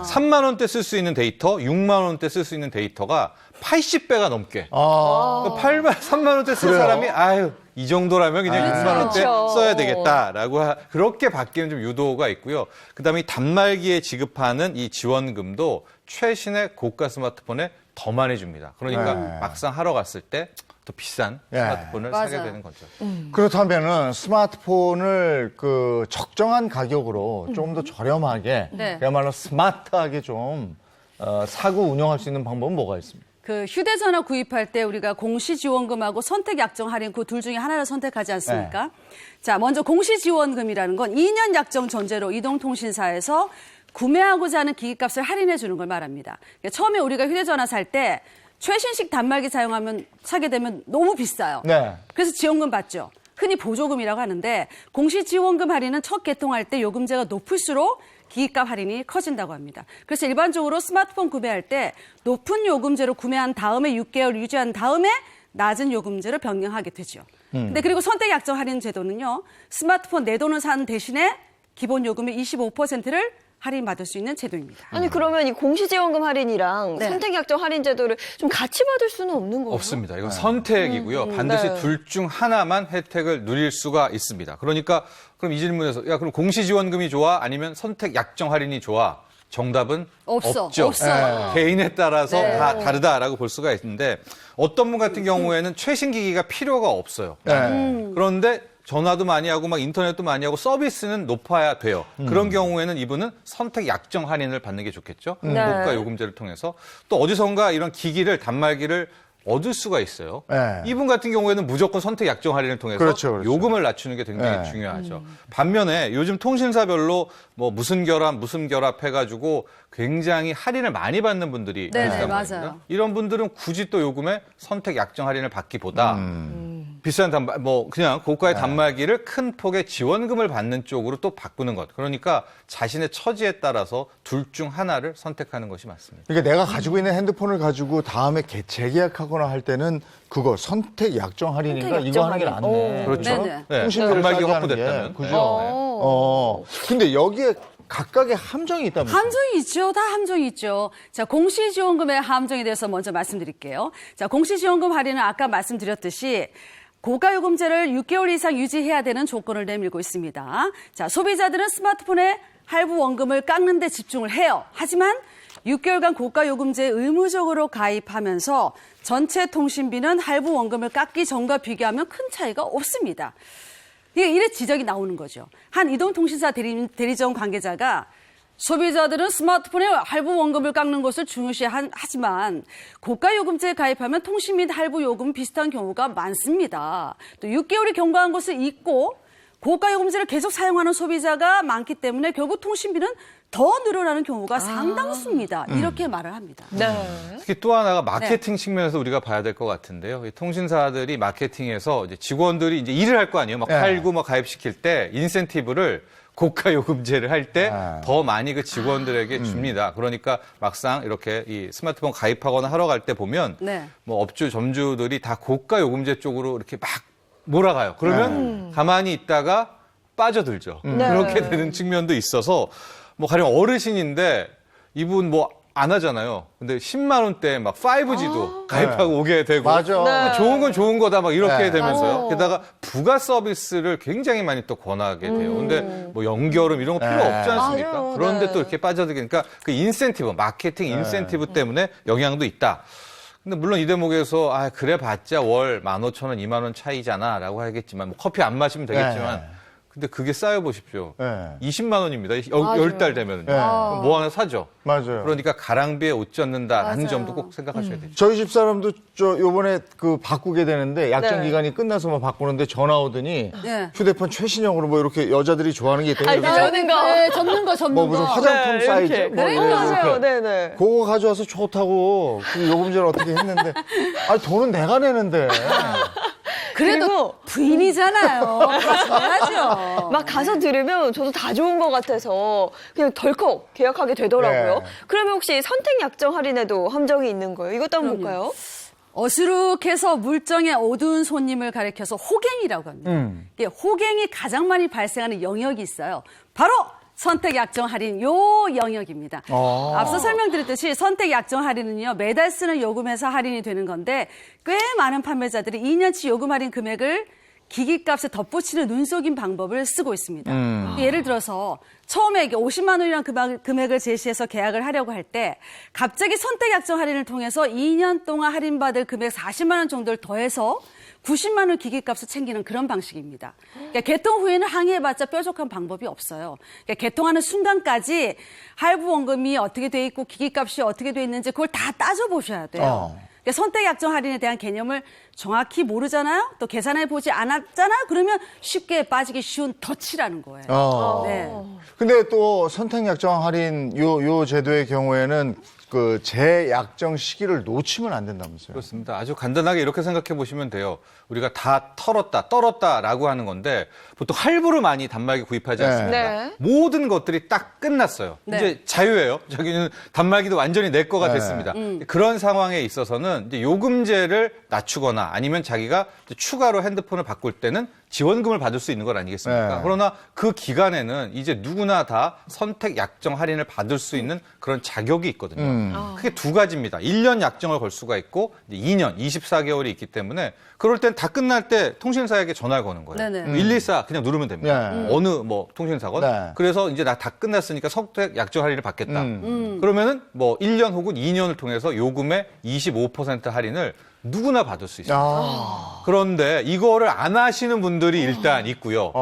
3만 원대 쓸 수 있는 데이터, 6만 원대 쓸 수 있는 데이터가 80배가 넘게. 3만 원대 쓸 사람이 아유 이 정도라면 그냥 6만 원대 써야 되겠다라고 그렇게 바뀌는 좀 유도가 있고요. 그다음에 이 단말기에 지급하는 이 지원금도 최신의 고가 스마트폰에 더 많이 줍니다. 그러니까 막상 하러 갔을 때 더 비싼 스마트폰을 사게 되는 거죠. 그렇다면은 스마트폰을 그 적정한 가격으로 조금 더 저렴하게 그야말로 스마트하게 좀 사고 운영할 수 있는 방법은 뭐가 있습니까? 그 휴대전화 구입할 때 우리가 공시지원금하고 선택약정 할인 그 둘 중에 하나를 선택하지 않습니까? 자, 먼저 공시지원금이라는 건 2년 약정 전제로 이동통신사에서 구매하고자 하는 기기값을 할인해 주는 걸 말합니다. 그러니까 처음에 우리가 휴대전화 살 때 최신식 단말기 사게 되면 너무 비싸요. 그래서 지원금 받죠. 흔히 보조금이라고 하는데 공시지원금 할인은 첫 개통할 때 요금제가 높을수록 기기값 할인이 커진다고 합니다. 그래서 일반적으로 스마트폰 구매할 때 높은 요금제로 구매한 다음에 6개월 유지한 다음에 낮은 요금제로 변경하게 되죠. 근데 그리고 선택 약정 할인 제도는요. 스마트폰 내 돈을 사는 대신에 기본 요금의 25%를 할인받을 수 있는 제도입니다. 아니 그러면 이 공시지원금 할인이랑 선택약정 할인 제도를 좀 같이 받을 수는 없는 거예요? 없습니다. 이건 선택이고요. 반드시 둘 중 하나만 혜택을 누릴 수가 있습니다. 그러니까 그럼 이 질문에서 그럼 공시지원금이 좋아? 아니면 선택약정 할인이 좋아? 정답은 없죠. 개인에 따라서 다 다르다라고 볼 수가 있는데 어떤 분 같은 경우에는 최신 기기가 필요가 없어요. 그런데 전화도 많이 하고 막 인터넷도 많이 하고 서비스는 높아야 돼요. 그런 경우에는 이분은 선택 약정 할인을 받는 게 좋겠죠. 고가 요금제를 통해서. 또 어디선가 이런 기기를 단말기를 얻을 수가 있어요. 이분 같은 경우에는 무조건 선택 약정 할인을 통해서 요금을 낮추는 게 굉장히 중요하죠. 반면에 요즘 통신사별로 뭐 무슨 결합 해가지고 굉장히 할인을 많이 받는 분들이 계시단 말입니다. 이런 분들은 굳이 또 요금에 선택 약정 할인을 받기보다 비싼 그냥 고가의 단말기를 큰 폭의 지원금을 받는 쪽으로 또 바꾸는 것. 그러니까 자신의 처지에 따라서 둘 중 하나를 선택하는 것이 맞습니다. 그러니까 내가 가지고 있는 핸드폰을 가지고 다음에 재계약하거나 할 때는 그거 선택 약정 할인인가 이거 하는 게 낫네. 그렇죠. 단말기가 확보됐다면. 그죠. 근데 여기에 각각의 함정이 있다면서요? 함정이 있죠. 다 함정이 있죠. 자, 공시지원금의 함정에 대해서 먼저 말씀드릴게요. 자, 공시지원금 할인은 아까 말씀드렸듯이 고가요금제를 6개월 이상 유지해야 되는 조건을 내밀고 있습니다. 자, 소비자들은 스마트폰에 할부 원금을 깎는 데 집중을 해요. 하지만 6개월간 고가요금제에 의무적으로 가입하면서 전체 통신비는 할부 원금을 깎기 전과 비교하면 큰 차이가 없습니다. 이래 지적이 나오는 거죠. 한 이동통신사 대리점 관계자가 소비자들은 스마트폰에 할부 원금을 깎는 것을 중요시하지만 고가요금제에 가입하면 통신 및 할부 요금 비슷한 경우가 많습니다. 또 6개월이 경과한 것을 잊고 고가요금제를 계속 사용하는 소비자가 많기 때문에 결국 통신비는 더 늘어나는 경우가 상당수입니다. 이렇게 말을 합니다. 특히 또 하나가 마케팅 측면에서 우리가 봐야 될 것 같은데요. 이 통신사들이 마케팅에서 이제 직원들이 이제 일을 할 거 아니에요. 막 팔고 막 가입시킬 때 인센티브를 고가 요금제를 할 때 더 많이 그 직원들에게 줍니다. 그러니까 막상 이렇게 이 스마트폰 가입하거나 하러 갈 때 보면 뭐 업주, 점주들이 다 고가 요금제 쪽으로 이렇게 막 몰아가요. 그러면 가만히 있다가 빠져들죠. 그렇게 되는 측면도 있어서 뭐 가령 어르신인데 이분 뭐 안 하잖아요. 근데 10만 원대 막 5G도 가입하고 오게 되고 좋은 건 좋은 거다 막 이렇게 되면서요. 게다가 부가 서비스를 굉장히 많이 또 권하게 돼요. 근데 뭐 연결음 이런 거 필요 없지 않습니까? 그런데 또 이렇게 빠져들게 그러니까 그 인센티브, 마케팅 인센티브 때문에 영향도 있다. 근데 물론 이 대목에서 그래 봤자 월 15,000원, 2만 원 차이잖아 라고 하겠지만 뭐 커피 안 마시면 되겠지만 근데 그게 쌓여 보십시오. 20만 원입니다. 10달 되면 뭐 하나 사죠. 그러니까 가랑비에 옷 젖는다라는 점도 꼭 생각하셔야 되죠. 저희 집사람도 요번에 그 바꾸게 되는데 약정 기간이 끝나서 막 바꾸는데 전화 오더니 휴대폰 최신형으로 뭐 이렇게 여자들이 좋아하는 게 있다고 접는 거. 접는 거. 뭐 무슨 화장품 사이즈 뭐 맞아요. 그거 가져와서 좋다고 그 요금제를 어떻게 했는데 돈은 내가 내는데 그래도 부인이잖아요. 그래야죠. 막 가서 들으면 저도 다 좋은 것 같아서 그냥 덜컥 계약하게 되더라고요. 네. 그러면 혹시 선택 약정 할인에도 함정이 있는 거예요? 이것도 한번 볼까요? 어수룩해서 물정의 어두운 손님을 가리켜서 호갱이라고 합니다. 이게 호갱이 가장 많이 발생하는 영역이 있어요. 바로 선택 약정 할인 요 영역입니다. 앞서 설명드렸듯이 선택 약정 할인은요, 매달 쓰는 요금에서 할인이 되는 건데 꽤 많은 판매자들이 2년치 요금 할인 금액을 기기값에 덧붙이는 눈속임 방법을 쓰고 있습니다. 예를 들어서 처음에 이게 50만 원이라는 금액을 제시해서 계약을 하려고 할 때 갑자기 선택 약정 할인을 통해서 2년 동안 할인받을 금액 40만 원 정도를 더해서 90만 원 기기값을 챙기는 그런 방식입니다. 그러니까 개통 후에는 항의해봤자 뾰족한 방법이 없어요. 그러니까 개통하는 순간까지 할부 원금이 어떻게 돼 있고 기기값이 어떻게 돼 있는지 그걸 다 따져보셔야 돼요. 그러니까 선택 약정 할인에 대한 개념을 정확히 모르잖아요. 또 계산해 보지 않았잖아요. 그러면 쉽게 빠지기 쉬운 덫이라는 거예요. 네. 근데 또 선택 약정 할인 요 제도의 경우에는 그 재약정 시기를 놓치면 안 된다면서요? 그렇습니다. 아주 간단하게 이렇게 생각해 보시면 돼요. 우리가 다 떨었다라고 하는 건데 보통 할부로 많이 단말기 구입하지 않습니까? 네. 모든 것들이 딱 끝났어요. 네. 이제 자유예요. 저기는 단말기도 완전히 내 거가 네. 됐습니다. 그런 상황에 있어서는 이제 요금제를 낮추거나 아니면 자기가 추가로 핸드폰을 바꿀 때는 지원금을 받을 수 있는 것 아니겠습니까? 네. 그러나 그 기간에는 이제 누구나 다 선택 약정 할인을 받을 수 있는 그런 자격이 있거든요. 크게 두 가지입니다. 1년 약정을 걸 수가 있고 이제 2년, 24개월이 있기 때문에 그럴 땐 다 끝날 때 통신사에게 전화를 거는 거예요. 네네. 114 그냥 누르면 됩니다. 네. 어느 뭐 통신사건. 네. 그래서 이제 나 다 끝났으니까 선택 약정 할인을 받겠다. 그러면은 뭐 1년 혹은 2년을 통해서 요금의 25% 할인을 누구나 받을 수 있습니다. 그런데 이거를 안 하시는 분들이 일단 있고요.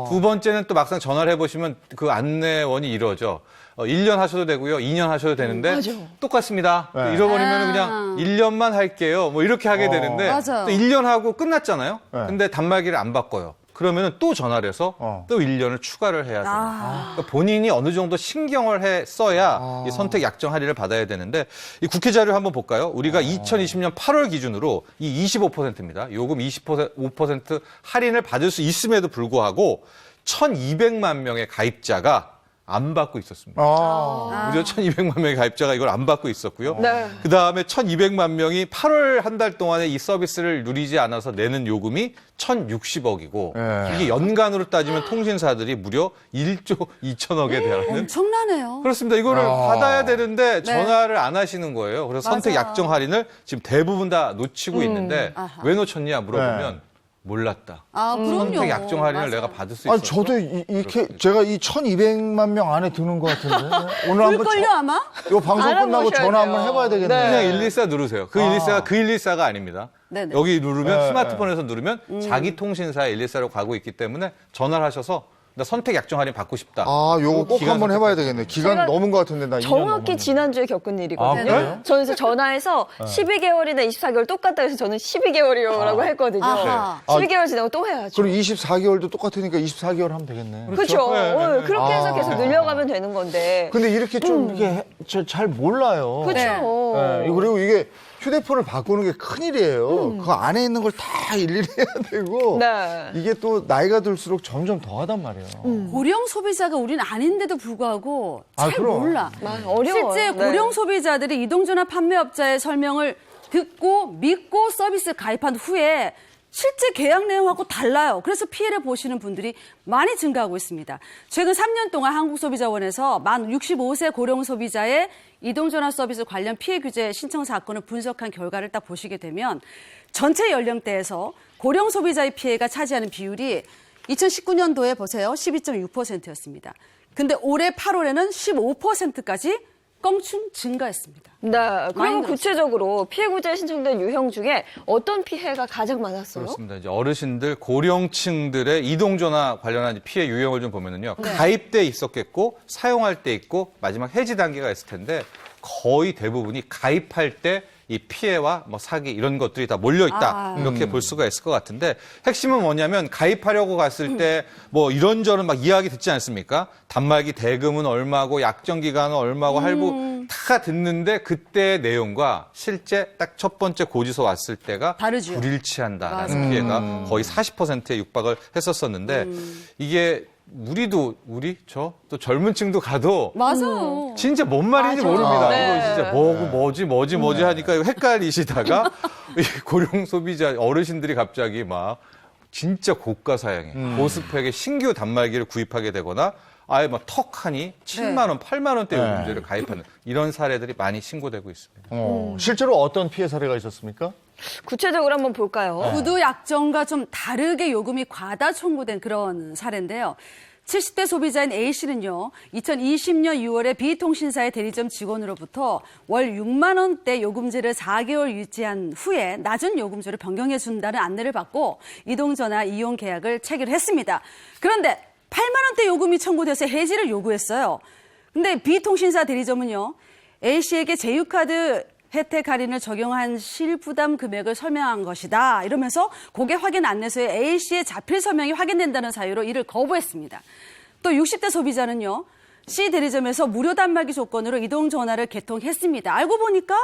두 번째는 또 막상 전화를 해보시면 그 안내원이 이러죠. 1년 하셔도 되고요. 2년 하셔도 되는데 맞아. 똑같습니다. 네. 잃어버리면 그냥 1년만 할게요. 뭐 이렇게 하게 되는데 맞아요. 또 1년 하고 끝났잖아요. 네. 근데 단말기를 안 바꿔요. 그러면은 또 전화를 해서 또 1년을 추가를 해야 돼요. 그러니까 본인이 어느 정도 신경을 써야 이 선택 약정 할인을 받아야 되는데 이 국회 자료 한번 볼까요? 우리가 2020년 8월 기준으로 이 25%입니다. 요금 25% 할인을 받을 수 있음에도 불구하고 1,200만 명의 가입자가 안 받고 있었습니다. 무려 1,200만 명의 가입자가 이걸 안 받고 있었고요. 네. 그다음에 1,200만 명이 8월 한 달 동안에 이 서비스를 누리지 않아서 내는 요금이 1,060억이고 네. 이게 연간으로 따지면 통신사들이 무려 1조 2천억에 달하는 엄청나네요. 그렇습니다. 이거를 받아야 되는데 전화를 안 하시는 거예요. 그래서 선택 맞아요. 약정 할인을 지금 대부분 다 놓치고 있는데 아하. 왜 놓쳤냐 물어보면 몰랐다. 그럼요. 선택 약정 할인을 맞아요. 내가 받을 수 있었어. 아니 저도 이렇게 제가 이 1,200만 명 안에 드는 것 같은데 오늘 한번 그걸요 아마? 이 방송 끝나고 알아보셔야 전화 한번 돼요. 해봐야 되겠네요. 그냥 114 누르세요. 그 114가 그 114가 아닙니다. 네네. 여기 누르면 네, 스마트폰에서 누르면 자기 통신사의 114로 가고 있기 때문에 전화를 하셔서 나 선택 약정 할인 받고 싶다. 요거 꼭 기간 한번 해봐야 되겠네. 기간 제가 넘은 것 같은데 나 2년 정확히 넘었는데. 지난주에 겪은 일이거든요. 그래요? 저는 그래서 전화해서 12개월이나 24개월 똑같다 해서 저는 12개월이라고 했거든요. 아하. 12개월 지나고 또 해야죠. 그럼 24개월도 똑같으니까 24개월 하면 되겠네. 그렇죠. 네. 그렇게 해서 계속 늘려가면 되는 건데. 근데 이렇게 좀 이게 잘 몰라요. 그렇죠. 네, 그리고 이게 휴대폰을 바꾸는 게 큰일이에요. 그 안에 있는 걸 다 일일이 해야 되고 네. 이게 또 나이가 들수록 점점 더하단 말이에요. 고령 소비자가 우리는 아닌데도 불구하고 잘 그럼. 몰라. 어려워요. 실제 네. 고령 소비자들이 이동전화 판매업자의 설명을 듣고 믿고 서비스 가입한 후에 실제 계약 내용하고 달라요. 그래서 피해를 보시는 분들이 많이 증가하고 있습니다. 최근 3년 동안 한국소비자원에서 만 65세 고령 소비자의 이동전화 서비스 관련 피해 규제 신청 사건을 분석한 결과를 딱 보시게 되면 전체 연령대에서 고령 소비자의 피해가 차지하는 비율이 2019년도에 보세요. 12.6%였습니다. 근데 올해 8월에는 15%까지 껑충 증가했습니다. 네. 많이 그럼 늘었어요. 구체적으로 피해 구제 신청된 유형 중에 어떤 피해가 가장 많았어요? 그렇습니다. 이제 어르신들, 고령층들의 이동전화 관련한 피해 유형을 좀 보면은요. 가입돼 있었겠고, 사용할 때 있고, 마지막 해지 단계가 있을 텐데, 거의 대부분이 가입할 때 이 피해와 뭐 사기 이런 것들이 다 몰려 있다. 이렇게 볼 수가 있을 것 같은데 핵심은 뭐냐면 가입하려고 갔을 때 뭐 이런저런 막 이야기 듣지 않습니까? 단말기 대금은 얼마고 약정 기간은 얼마고 할부 다 듣는데 그때의 내용과 실제 딱 첫 번째 고지서 왔을 때가 다르죠. 불일치한다라는 피해가 거의 40%에 육박을 했었었는데 이게 저 또 젊은 층도 가도 맞아요. 진짜 뭔 말인지 맞아요. 모릅니다. 네. 이거 진짜 뭐지 하니까 이거 헷갈리시다가 이 고령 소비자 어르신들이 갑자기 막 진짜 고가 사양에 고스펙의 신규 단말기를 구입하게 되거나 아예 막 턱하니 7만 원, 8만 원대 요금제를 가입하는 이런 사례들이 많이 신고되고 있습니다. 실제로 어떤 피해 사례가 있었습니까? 구체적으로 한번 볼까요? 구두 약정과 좀 다르게 요금이 과다 청구된 그런 사례인데요. 70대 소비자인 A씨는요, 2020년 6월에 B통신사의 대리점 직원으로부터 월 6만 원대 요금제를 4개월 유지한 후에 낮은 요금제로 변경해 준다는 안내를 받고 이동전화 이용 계약을 체결했습니다. 그런데 8만 원대 요금이 청구돼서 해지를 요구했어요. 근데 B통신사 대리점은요, A씨에게 제휴카드 혜택 할인을 적용한 실부담 금액을 설명한 것이다. 이러면서 고객 확인 안내서에 A씨의 자필 서명이 확인된다는 사유로 이를 거부했습니다. 또 60대 소비자는요. C 대리점에서 무료 단말기 조건으로 이동 전화를 개통했습니다. 알고 보니까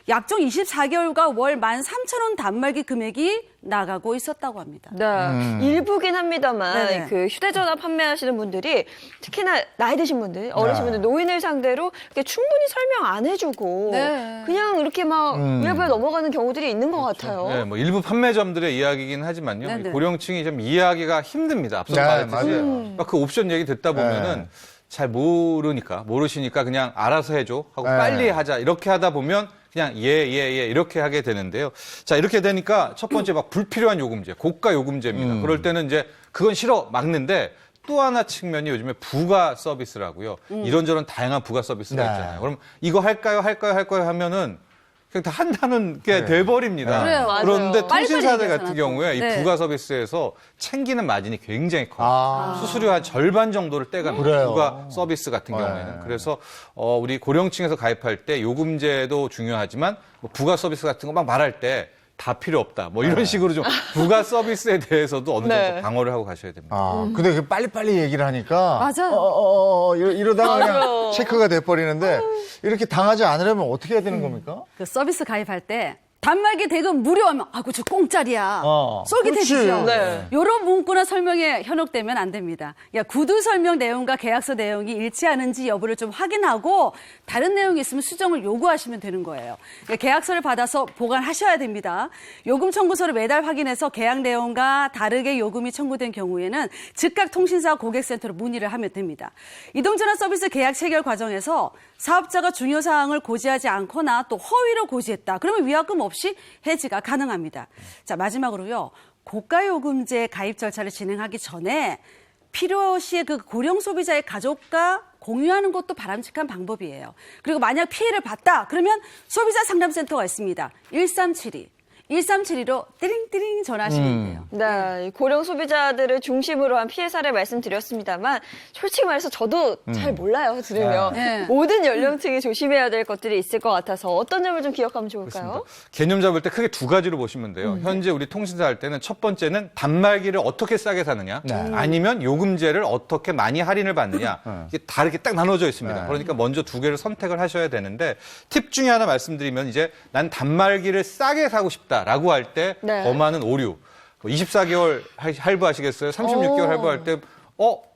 약정 24개월과 월 13,000원 단말기 금액이 나가고 있었다고 합니다. 네, 일부긴 합니다만 네네. 그 휴대전화 판매하시는 분들이 특히나 나이 드신 분들, 어르신분들, 노인을 상대로 이렇게 충분히 설명 안 해주고 네. 그냥 이렇게 막 일부에 넘어가는 경우들이 있는 것 같아요. 네, 뭐 일부 판매점들의 이야기긴 하지만요. 네네. 고령층이 좀 이해하기가 힘듭니다. 앞서 네, 말했듯이 그 옵션 얘기 듣다 보면은 잘 모르시니까 그냥 알아서 해줘 하고 빨리 하자 이렇게 하다 보면 그냥 예 이렇게 하게 되는데요. 자, 이렇게 되니까 첫 번째 막 불필요한 요금제, 고가 요금제입니다. 그럴 때는 이제 그건 싫어 막는데 또 하나 측면이 요즘에 부가 서비스라고요. 이런저런 다양한 부가 서비스가 있잖아요. 그럼 이거 할까요 하면은 그냥 다 한다는 게 돼버립니다. 그래요, 맞아요. 그런데 빨리빨리 통신사들 얘기하잖아, 같은 경우에 이 네. 부가 서비스에서 챙기는 마진이 굉장히 커요. 수수료 한 절반 정도를 떼갑니다. 그래요? 부가 서비스 같은 경우에는. 그래서 우리 고령층에서 가입할 때 요금제도 중요하지만 뭐 부가 서비스 같은 거 막 말할 때 다 필요 없다. 뭐 이런 식으로 좀 부가 서비스에 대해서도 어느 정도 방어를 하고 가셔야 됩니다. 근데 그 빨리빨리 얘기를 하니까. 맞아요. 이러다가 그냥 체크가 돼버리는데 이렇게 당하지 않으려면 어떻게 해야 되는 겁니까? 그 서비스 가입할 때 단말기 대금 무료하면 아이고 저 공짜리야. 쏠깃해지죠. 그렇지. 네. 이런 문구나 설명에 현혹되면 안 됩니다. 구두 설명 내용과 계약서 내용이 일치하는지 여부를 좀 확인하고 다른 내용이 있으면 수정을 요구하시면 되는 거예요. 계약서를 받아서 보관하셔야 됩니다. 요금 청구서를 매달 확인해서 계약 내용과 다르게 요금이 청구된 경우에는 즉각 통신사 고객센터로 문의를 하면 됩니다. 이동전화 서비스 계약 체결 과정에서 사업자가 중요 사항을 고지하지 않거나 또 허위로 고지했다. 그러면 위약금 없이 해지가 가능합니다. 자, 마지막으로요. 고가 요금제 가입 절차를 진행하기 전에 필요시에 그 고령 소비자의 가족과 공유하는 것도 바람직한 방법이에요. 그리고 만약 피해를 봤다. 그러면 소비자 상담센터가 있습니다. 1372로 띠링띠링 전화하시면 돼요. 네, 이 고령 소비자들을 중심으로 한 피해 사례 말씀드렸습니다만 솔직히 말해서 저도 잘 몰라요, 들으면. 네. 모든 연령층이 조심해야 될 것들이 있을 것 같아서 어떤 점을 좀 기억하면 좋을까요? 그렇습니다. 개념 잡을 때 크게 두 가지로 보시면 돼요. 현재 우리 통신사 할 때는 첫 번째는 단말기를 어떻게 싸게 사느냐 아니면 요금제를 어떻게 많이 할인을 받느냐 이게 다르게 딱 나눠져 있습니다. 그러니까 먼저 두 개를 선택을 하셔야 되는데 팁 중에 하나 말씀드리면 이제 난 단말기를 싸게 사고 싶다라고 할 때 더 많은 오류 24개월 할부하시겠어요? 36개월 할부할 때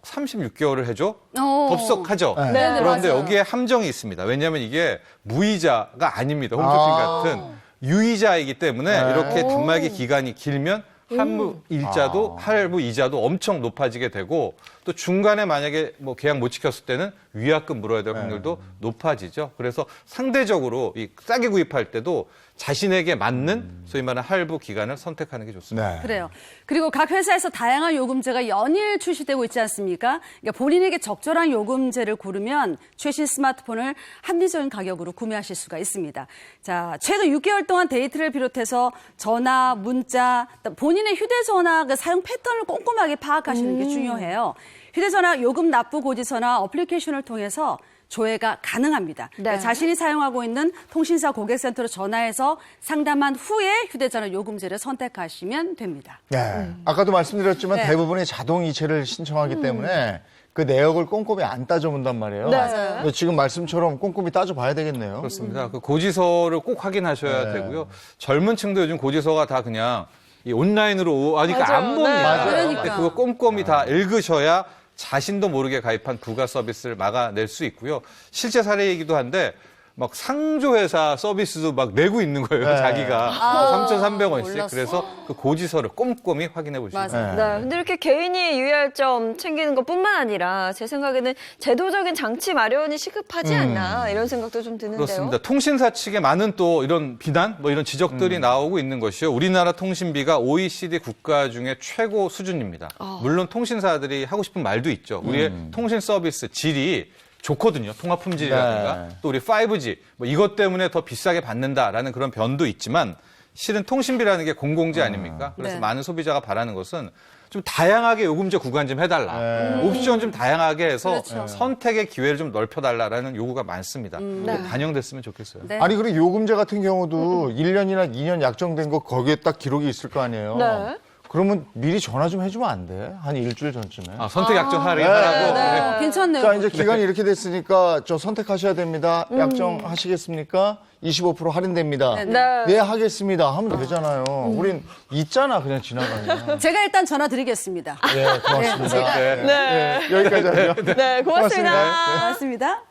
36개월을 해줘? 덥석하죠? 네, 그런데 맞아요. 여기에 함정이 있습니다. 왜냐하면 이게 무이자가 아닙니다. 홈쇼핑 같은 유이자이기 때문에 이렇게 단말기 기간이 길면 할부 일자도 할부 이자도 엄청 높아지게 되고 또 중간에 만약에 뭐 계약 못 지켰을 때는 위약금 물어야 될 확률도 높아지죠. 그래서 상대적으로 이 싸게 구입할 때도 자신에게 맞는 소위 말하는 할부 기간을 선택하는 게 좋습니다. 그래요. 그리고 각 회사에서 다양한 요금제가 연일 출시되고 있지 않습니까? 그러니까 본인에게 적절한 요금제를 고르면 최신 스마트폰을 합리적인 가격으로 구매하실 수가 있습니다. 자, 최근 6개월 동안 데이트를 비롯해서 전화, 문자, 본인의 휴대전화 그 사용 패턴을 꼼꼼하게 파악하시는 게 중요해요. 휴대전화 요금 납부 고지서나 어플리케이션을 통해서 조회가 가능합니다. 그러니까 자신이 사용하고 있는 통신사 고객센터로 전화해서 상담한 후에 휴대전화 요금제를 선택하시면 됩니다. 네. 아까도 말씀드렸지만 네. 대부분이 자동 이체를 신청하기 때문에 그 내역을 꼼꼼히 안 따져본단 말이에요. 네. 근데 지금 말씀처럼 꼼꼼히 따져봐야 되겠네요. 그렇습니다. 그 고지서를 꼭 확인하셔야 네. 되고요. 젊은 층도 요즘 고지서가 다 그냥 이 온라인으로 하니까 맞아요. 안 봅니다. 네. 맞아요. 그러니까. 근데 그거 꼼꼼히 다 읽으셔야 자신도 모르게 가입한 부가 서비스를 막아낼 수 있고요. 실제 사례이기도 한데 막 상조회사 서비스도 막 내고 있는 거예요. 네. 자기가 3,300원씩. 몰랐어. 그래서 그 고지서를 꼼꼼히 확인해 보시면 맞아요. 됩니다. 네, 근데 이렇게 개인이 유의할 점 챙기는 것뿐만 아니라 제 생각에는 제도적인 장치 마련이 시급하지 않나 이런 생각도 좀 드는데요. 그렇습니다. 통신사 측에 많은 또 이런 비난, 뭐 이런 지적들이 나오고 있는 것이요. 우리나라 통신비가 OECD 국가 중에 최고 수준입니다. 물론 통신사들이 하고 싶은 말도 있죠. 우리의 통신 서비스 질이 좋거든요. 통합 품질이라든가 네. 또 우리 5G 뭐 이것 때문에 더 비싸게 받는다라는 그런 변도 있지만 실은 통신비라는 게 공공재 아닙니까? 그래서 네. 많은 소비자가 바라는 것은 좀 다양하게 요금제 구간 좀 해달라. 옵션 좀 다양하게 해서 그렇죠. 선택의 기회를 좀 넓혀달라라는 요구가 많습니다. 그거 반영됐으면 좋겠어요. 네. 아니 그리고 요금제 같은 경우도 1년이나 2년 약정된 거 거기에 딱 기록이 있을 거 아니에요. 네. 그러면 미리 전화 좀 해주면 안 돼? 한 일주일 전쯤에. 아, 선택 약정 하라고. 네. 괜찮네요. 자, 이제 기간이 이렇게 됐으니까 저 선택하셔야 됩니다. 약정하시겠습니까? 25% 할인됩니다. 네. 하겠습니다. 하면 되잖아요. 우린 있잖아, 그냥 지나가면. 제가 일단 전화 드리겠습니다. 예, 고맙습니다. 네. 예, 여기까지 하죠. 네, 고맙습니다. 고맙습니다.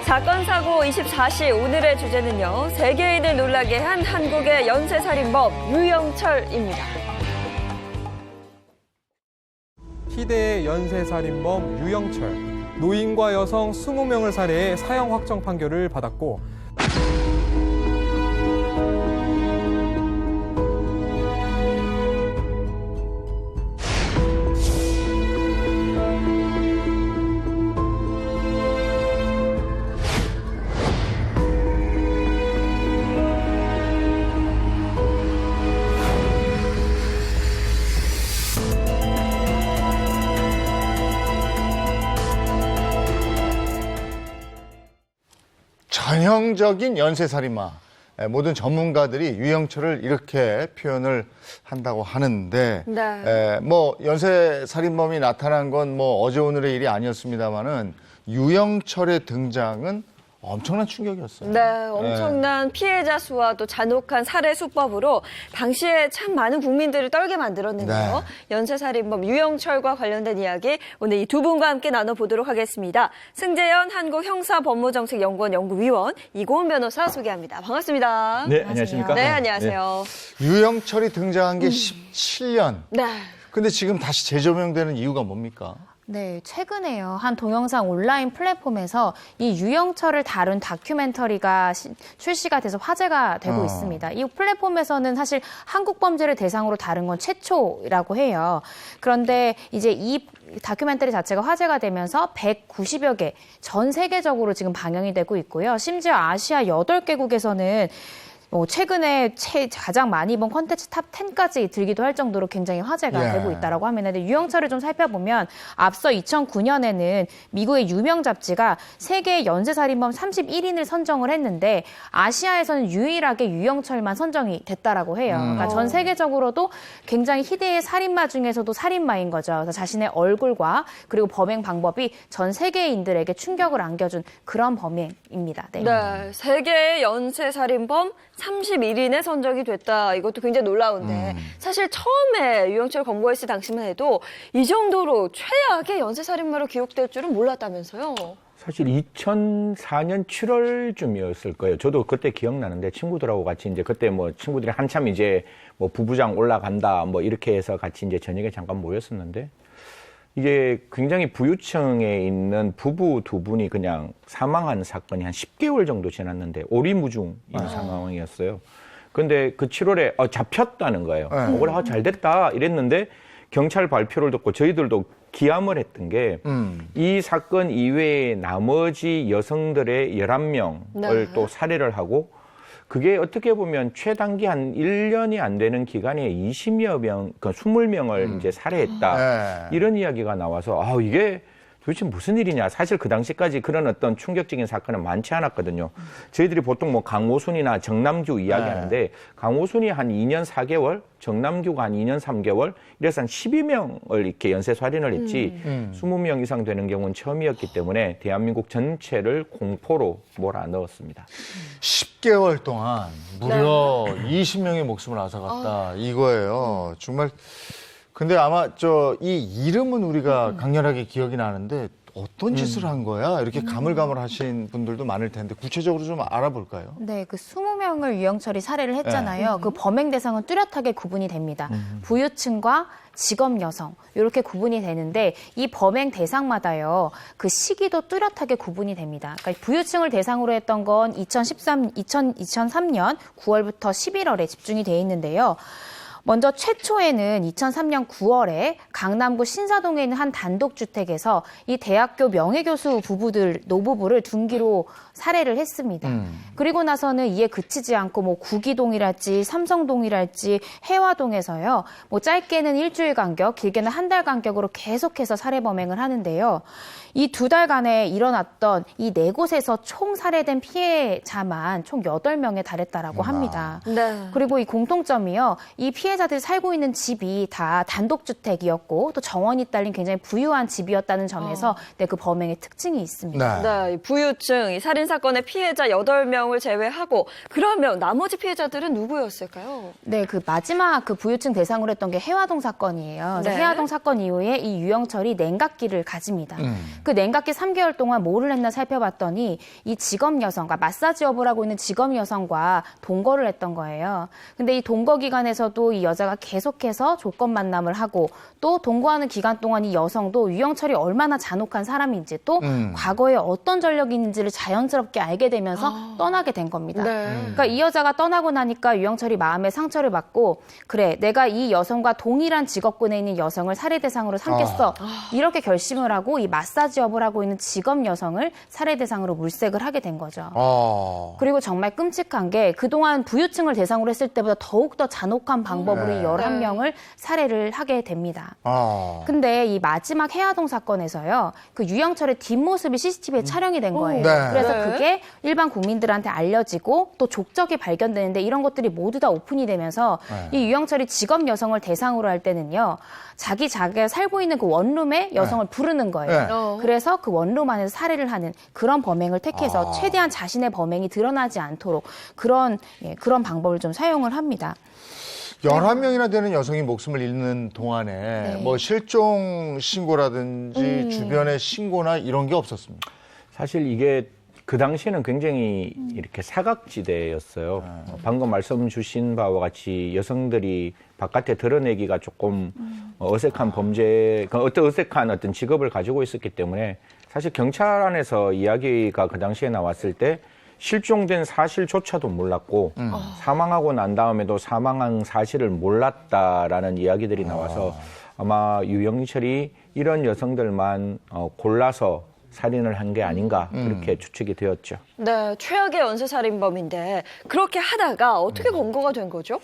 사건 사고 24시 오늘의 주제는요. 세계인을 놀라게 한 한국의 연쇄살인범 유영철입니다. 희대의 연쇄살인범 유영철. 노인과 여성 20명을 살해해 사형 확정 판결을 받았고 전형적인 연쇄살인마. 모든 전문가들이 유영철을 이렇게 표현을 한다고 하는데, 네. 뭐 연쇄살인범이 나타난 건 뭐 어제 오늘의 일이 아니었습니다만은 유영철의 등장은 엄청난 충격이었어요. 네, 엄청난 피해자 수와 또 잔혹한 살해 수법으로 당시에 참 많은 국민들을 떨게 만들었는데요. 연쇄살인범 유영철과 관련된 이야기 오늘 이 두 분과 함께 나눠보도록 하겠습니다. 승재현 한국형사법무정책연구원 연구위원 이고은 변호사 소개합니다. 반갑습니다. 네, 안녕하십니까? 네, 안녕하세요. 유영철이 등장한 게 17년. 네. 근데 지금 다시 재조명되는 이유가 뭡니까? 네, 최근에요. 한 동영상 온라인 플랫폼에서 이 유영철을 다룬 다큐멘터리가 출시가 돼서 화제가 되고 있습니다. 이 플랫폼에서는 사실 한국 범죄를 대상으로 다룬 건 최초라고 해요. 그런데 이제 이 다큐멘터리 자체가 화제가 되면서 190여 개 전 세계적으로 지금 방영이 되고 있고요. 심지어 아시아 8개국에서는 최근에 가장 많이 본 콘텐츠 탑 10까지 들기도 할 정도로 굉장히 화제가 되고 있다라고 하는데 유영철을 좀 살펴보면 앞서 2009년에는 미국의 유명 잡지가 세계 연쇄살인범 31인을 선정을 했는데 아시아에서는 유일하게 유영철만 선정이 됐다라고 해요. 그러니까 전 세계적으로도 굉장히 희대의 살인마 중에서도 살인마인 거죠. 그래서 자신의 얼굴과 그리고 범행 방법이 전 세계인들에게 충격을 안겨준 그런 범행입니다. 네. 네, 세계의 연쇄살인범 31인에 선정이 됐다. 이것도 굉장히 놀라운데 사실 처음에 유영철 검거했을 당시만 해도 이 정도로 최악의 연쇄살인마로 기록될 줄은 몰랐다면서요. 사실 2004년 7월쯤이었을 거예요. 저도 그때 기억나는데 친구들하고 같이 이제 그때 뭐 친구들이 한참 이제 뭐 부부장 올라간다 뭐 이렇게 해서 같이 이제 저녁에 잠깐 모였었는데 이게 굉장히 부유층에 있는 부부 두 분이 그냥 사망한 사건이 한 10개월 정도 지났는데 오리무중인 상황이었어요. 근데 그 7월에 잡혔다는 거예요. 그래, 잘 됐다 이랬는데 경찰 발표를 듣고 저희들도 기함을 했던 게 이 사건 이외에 나머지 여성들의 11명을 또 살해를 하고 그게 어떻게 보면 최단기 한 1년이 안 되는 기간에 20여 명, 그 20명을 이제 살해했다. 이런 이야기가 나와서 이게 도대체 무슨 일이냐. 사실 그 당시까지 그런 어떤 충격적인 사건은 많지 않았거든요. 저희들이 보통 뭐 강호순이나 정남규 이야기하는데 강호순이 한 2년 4개월, 정남규가 한 2년 3개월, 이래서 한 12명을 이렇게 연쇄살인을 했지 20명 이상 되는 경우는 처음이었기 때문에 대한민국 전체를 공포로 몰아넣었습니다. 10개월 동안 무려 20명의 목숨을 앗아갔다 이거예요. 정말. 근데 아마 이 이름은 우리가 강렬하게 기억이 나는데 어떤 짓을 한 거야? 이렇게 가물가물하신 분들도 많을 텐데 구체적으로 좀 알아볼까요? 네, 그 20명을 유영철이 살해를 했잖아요. 그 범행 대상은 뚜렷하게 구분이 됩니다. 부유층과 직업 여성 이렇게 구분이 되는데 이 범행 대상마다요. 그 시기도 뚜렷하게 구분이 됩니다. 그러니까 부유층을 대상으로 했던 건 2003년 9월부터 11월에 집중이 돼 있는데요. 먼저 최초에는 2003년 9월에 강남구 신사동에 있는 한 단독주택에서 이 대학교 명예교수 노부부를 둔기로 살해를 했습니다. 그리고 나서는 이에 그치지 않고 뭐 구기동이랄지 삼성동이랄지 해화동에서요. 뭐 짧게는 일주일 간격, 길게는 한 달 간격으로 계속해서 살해 범행을 하는데요. 이 2달간에 일어났던 이 4곳에서 총 살해된 피해자만 총 8명에 달했다라고 합니다. 네. 그리고 이 공통점이요. 이 피해자들이 살고 있는 집이 다 단독주택이었고 또 정원이 딸린 굉장히 부유한 집이었다는 점에서 그 범행의 특징이 있습니다. 네, 이 부유층, 이 살인사건의 피해자 8명을 제외하고 그러면 나머지 피해자들은 누구였을까요? 네, 그 마지막 그 부유층 대상으로 했던 게 해화동 사건이에요. 네. 해화동 사건 이후에 이 유영철이 냉각기를 가집니다. 그 냉각기 3개월 동안 뭐를 했나 살펴봤더니 이 직업 여성과 마사지업을 하고 있는 직업 여성과 동거를 했던 거예요. 근데 이 동거 기간에서도 이 여자가 계속해서 조건 만남을 하고 또 동거하는 기간 동안 이 여성도 유영철이 얼마나 잔혹한 사람인지 또 과거에 어떤 전력이 있는지를 자연스럽게 알게 되면서 떠나게 된 겁니다. 네. 그러니까 이 여자가 떠나고 나니까 유영철이 마음에 상처를 받고 그래 내가 이 여성과 동일한 직업군에 있는 여성을 살해 대상으로 삼겠어. 이렇게 결심을 하고 이 마사지업을 하고 있는 직업 여성을 살해 대상으로 물색을 하게 된 거죠. 그리고 정말 끔찍한 게 그동안 부유층을 대상으로 했을 때보다 더욱더 잔혹한 방법으로 이 11명을 살해를 하게 됩니다. 근데 이 마지막 해화동 사건에서요. 그 유영철의 뒷모습이 CCTV에 촬영이 된 거예요. 그래서 그게 일반 국민들한테 알려지고 또 족적이 발견되는데 이런 것들이 모두 다 오픈이 되면서 이 유영철이 직업 여성을 대상으로 할 때는요. 자기가 살고 있는 그 원룸에 여성을 부르는 거예요. 그래서 그 원룸 안에서 살해를 하는 그런 범행을 택해서 최대한 자신의 범행이 드러나지 않도록 그런 방법을 좀 사용을 합니다. 11명이나 되는 여성이 목숨을 잃는 동안에 뭐 실종 신고라든지 주변의 신고나 이런 게 없었습니다. 사실 이게 그 당시에는 굉장히 이렇게 사각지대였어요. 방금 말씀 주신 바와 같이 여성들이 바깥에 드러내기가 조금 어색한 어색한 어떤 직업을 가지고 있었기 때문에 사실 경찰 안에서 이야기가 그 당시에 나왔을 때 실종된 사실조차도 몰랐고 사망하고 난 다음에도 사망한 사실을 몰랐다라는 이야기들이 나와서 아마 유영철이 이런 여성들만 골라서 살인을 한 게 아닌가 그렇게 추측이 되었죠. 네, 최악의 연쇄살인범인데 그렇게 하다가 어떻게 검거가 된 거죠?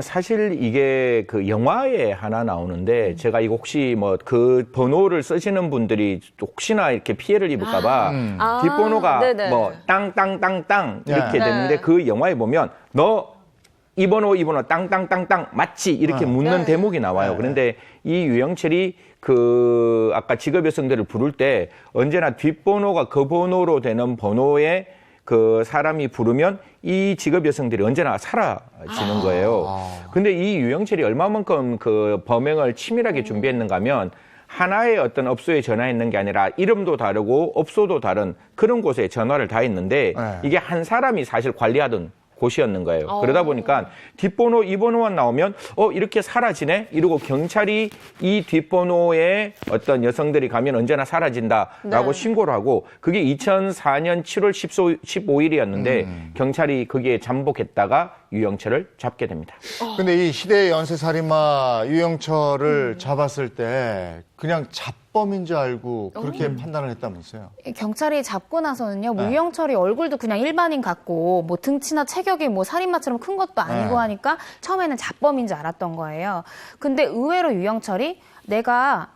사실 이게 그 영화에 하나 나오는데 제가 이거 혹시 뭐 그 번호를 쓰시는 분들이 혹시나 이렇게 피해를 입을까봐 뒷번호가 뭐 땅땅땅땅 이렇게 되는데 그 영화에 보면 너 이 번호 땅땅땅땅 맞지? 이렇게 묻는 대목이 나와요. 그런데 이 유영철이 그 아까 직업 여성들을 부를 때 언제나 뒷번호가 그 번호로 되는 번호에 그 사람이 부르면 이 직업 여성들이 언제나 사라지는 거예요. 근데 이 유영철이 얼마만큼 그 범행을 치밀하게 준비했는가 하면 하나의 어떤 업소에 전화했는 게 아니라 이름도 다르고 업소도 다른 그런 곳에 전화를 다 했는데 이게 한 사람이 사실 관리하던 곳이었는 거예요. 그러다 보니까 뒷번호, 이 번호만 나오면 이렇게 사라지네? 이러고 경찰이 이 뒷번호에 어떤 여성들이 가면 언제나 사라진다라고 신고를 하고 그게 2004년 7월 15일이었는데 경찰이 거기에 잠복했다가 유영철을 잡게 됩니다. 근데 이 희대의 연쇄살인마 유영철을 잡았을 때 그냥 잡범인 줄 알고 그렇게 판단을 했다면서요? 경찰이 잡고 나서는요, 뭐 유영철이 얼굴도 그냥 일반인 같고, 뭐 등치나 체격이 뭐 살인마처럼 큰 것도 아니고 하니까 처음에는 잡범인 줄 알았던 거예요. 근데 의외로 유영철이 내가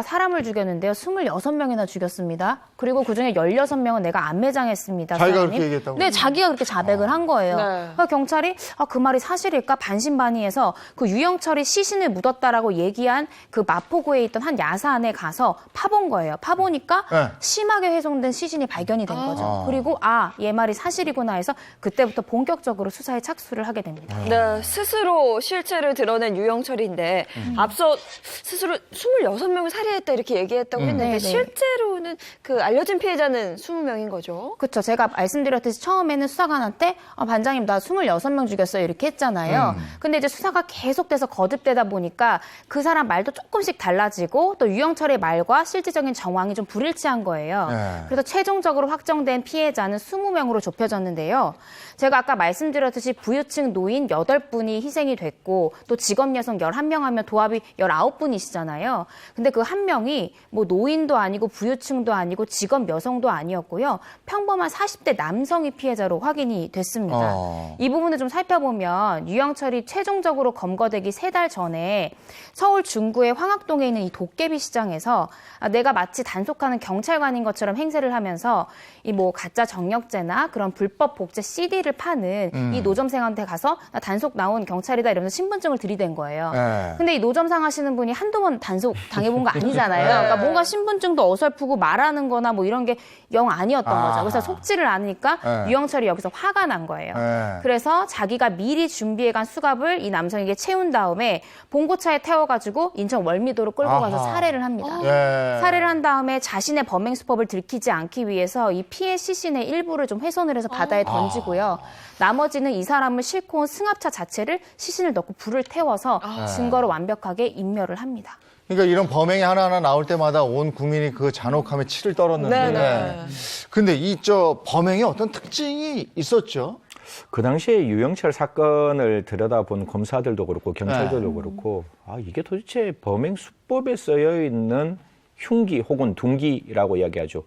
사람을 죽였는데요. 26명이나 죽였습니다. 그리고 그중에 16명은 내가 안 매장했습니다. 자기가 사장님. 그렇게 얘기했다고요? 네, 자기가 그렇게 자백을 한 거예요. 그러니까 경찰이 그 말이 사실일까 반신반의해서 그 유영철이 시신을 묻었다라고 얘기한 그 마포구에 있던 한 야산에 가서 파본 거예요. 파보니까 심하게 훼손된 시신이 발견이 된 거죠. 그리고 얘 말이 사실이구나 해서 그때부터 본격적으로 수사에 착수를 하게 됩니다. 네, 스스로 실체를 드러낸 유영철인데 앞서 스스로 26명을 살해했다 이렇게 얘기했다고 했는데 네네. 실제로는 그 알려진 피해자는 20명인 거죠? 그렇죠. 제가 말씀드렸듯이 처음에는 수사관한테 반장님 나 26명 죽였어요 이렇게 했잖아요. 근데 이제 수사가 계속돼서 거듭되다 보니까 그 사람 말도 조금씩 달라지고 또 유영철의 말과 실질적인 정황이 좀 불일치한 거예요. 그래서 최종적으로 확정된 피해자는 20명으로 좁혀졌는데요. 제가 아까 말씀드렸듯이 부유층 노인 8분이 희생이 됐고 또 직업 여성 11명 하면 도합이 19분이시잖아요. 근데 그 한 명이 뭐 노인도 아니고 부유층도 아니고 직업 여성도 아니었고요. 평범한 40대 남성이 피해자로 확인이 됐습니다. 이 부분을 좀 살펴보면 유영철이 최종적으로 검거되기 3달 전에 서울 중구의 황학동에 있는 이 도깨비 시장에서 내가 마치 단속하는 경찰관인 것처럼 행세를 하면서 이 뭐 가짜 정력제나 그런 불법 복제 CD를 파는 이 노점상한테 가서 나 단속 나온 경찰이다 이러면서 신분증을 들이댄 거예요. 근데 이 노점상 하시는 분이 한두 번 단속 당해본 거 아니잖아요. 그러니까 뭔가 신분증도 어설프고 말하는 거나 뭐 이런 게 영 아니었던 거죠. 그래서 속지를 않으니까 유영철이 여기서 화가 난 거예요. 그래서 자기가 미리 준비해간 수갑을 이 남성에게 채운 다음에 봉고차에 태워가지고 인천 월미도로 끌고 가서 살해를 합니다. 살해를 한 다음에 자신의 범행 수법을 들키지 않기 위해서 이 피해 시신의 일부를 좀 훼손을 해서 바다에 던지고요. 나머지는 이 사람을 싣고 온 승합차 자체를 시신을 넣고 불을 태워서 증거를 완벽하게 인멸을 합니다. 그러니까 이런 범행이 하나하나 나올 때마다 온 국민이 그 잔혹함에 치를 떨었는데 근데 이 범행에 어떤 특징이 있었죠? 그 당시에 유영철 사건을 들여다본 검사들도 그렇고 경찰들도 그렇고 이게 도대체 범행 수법에 쓰여 있는 흉기 혹은 둔기라고 이야기하죠.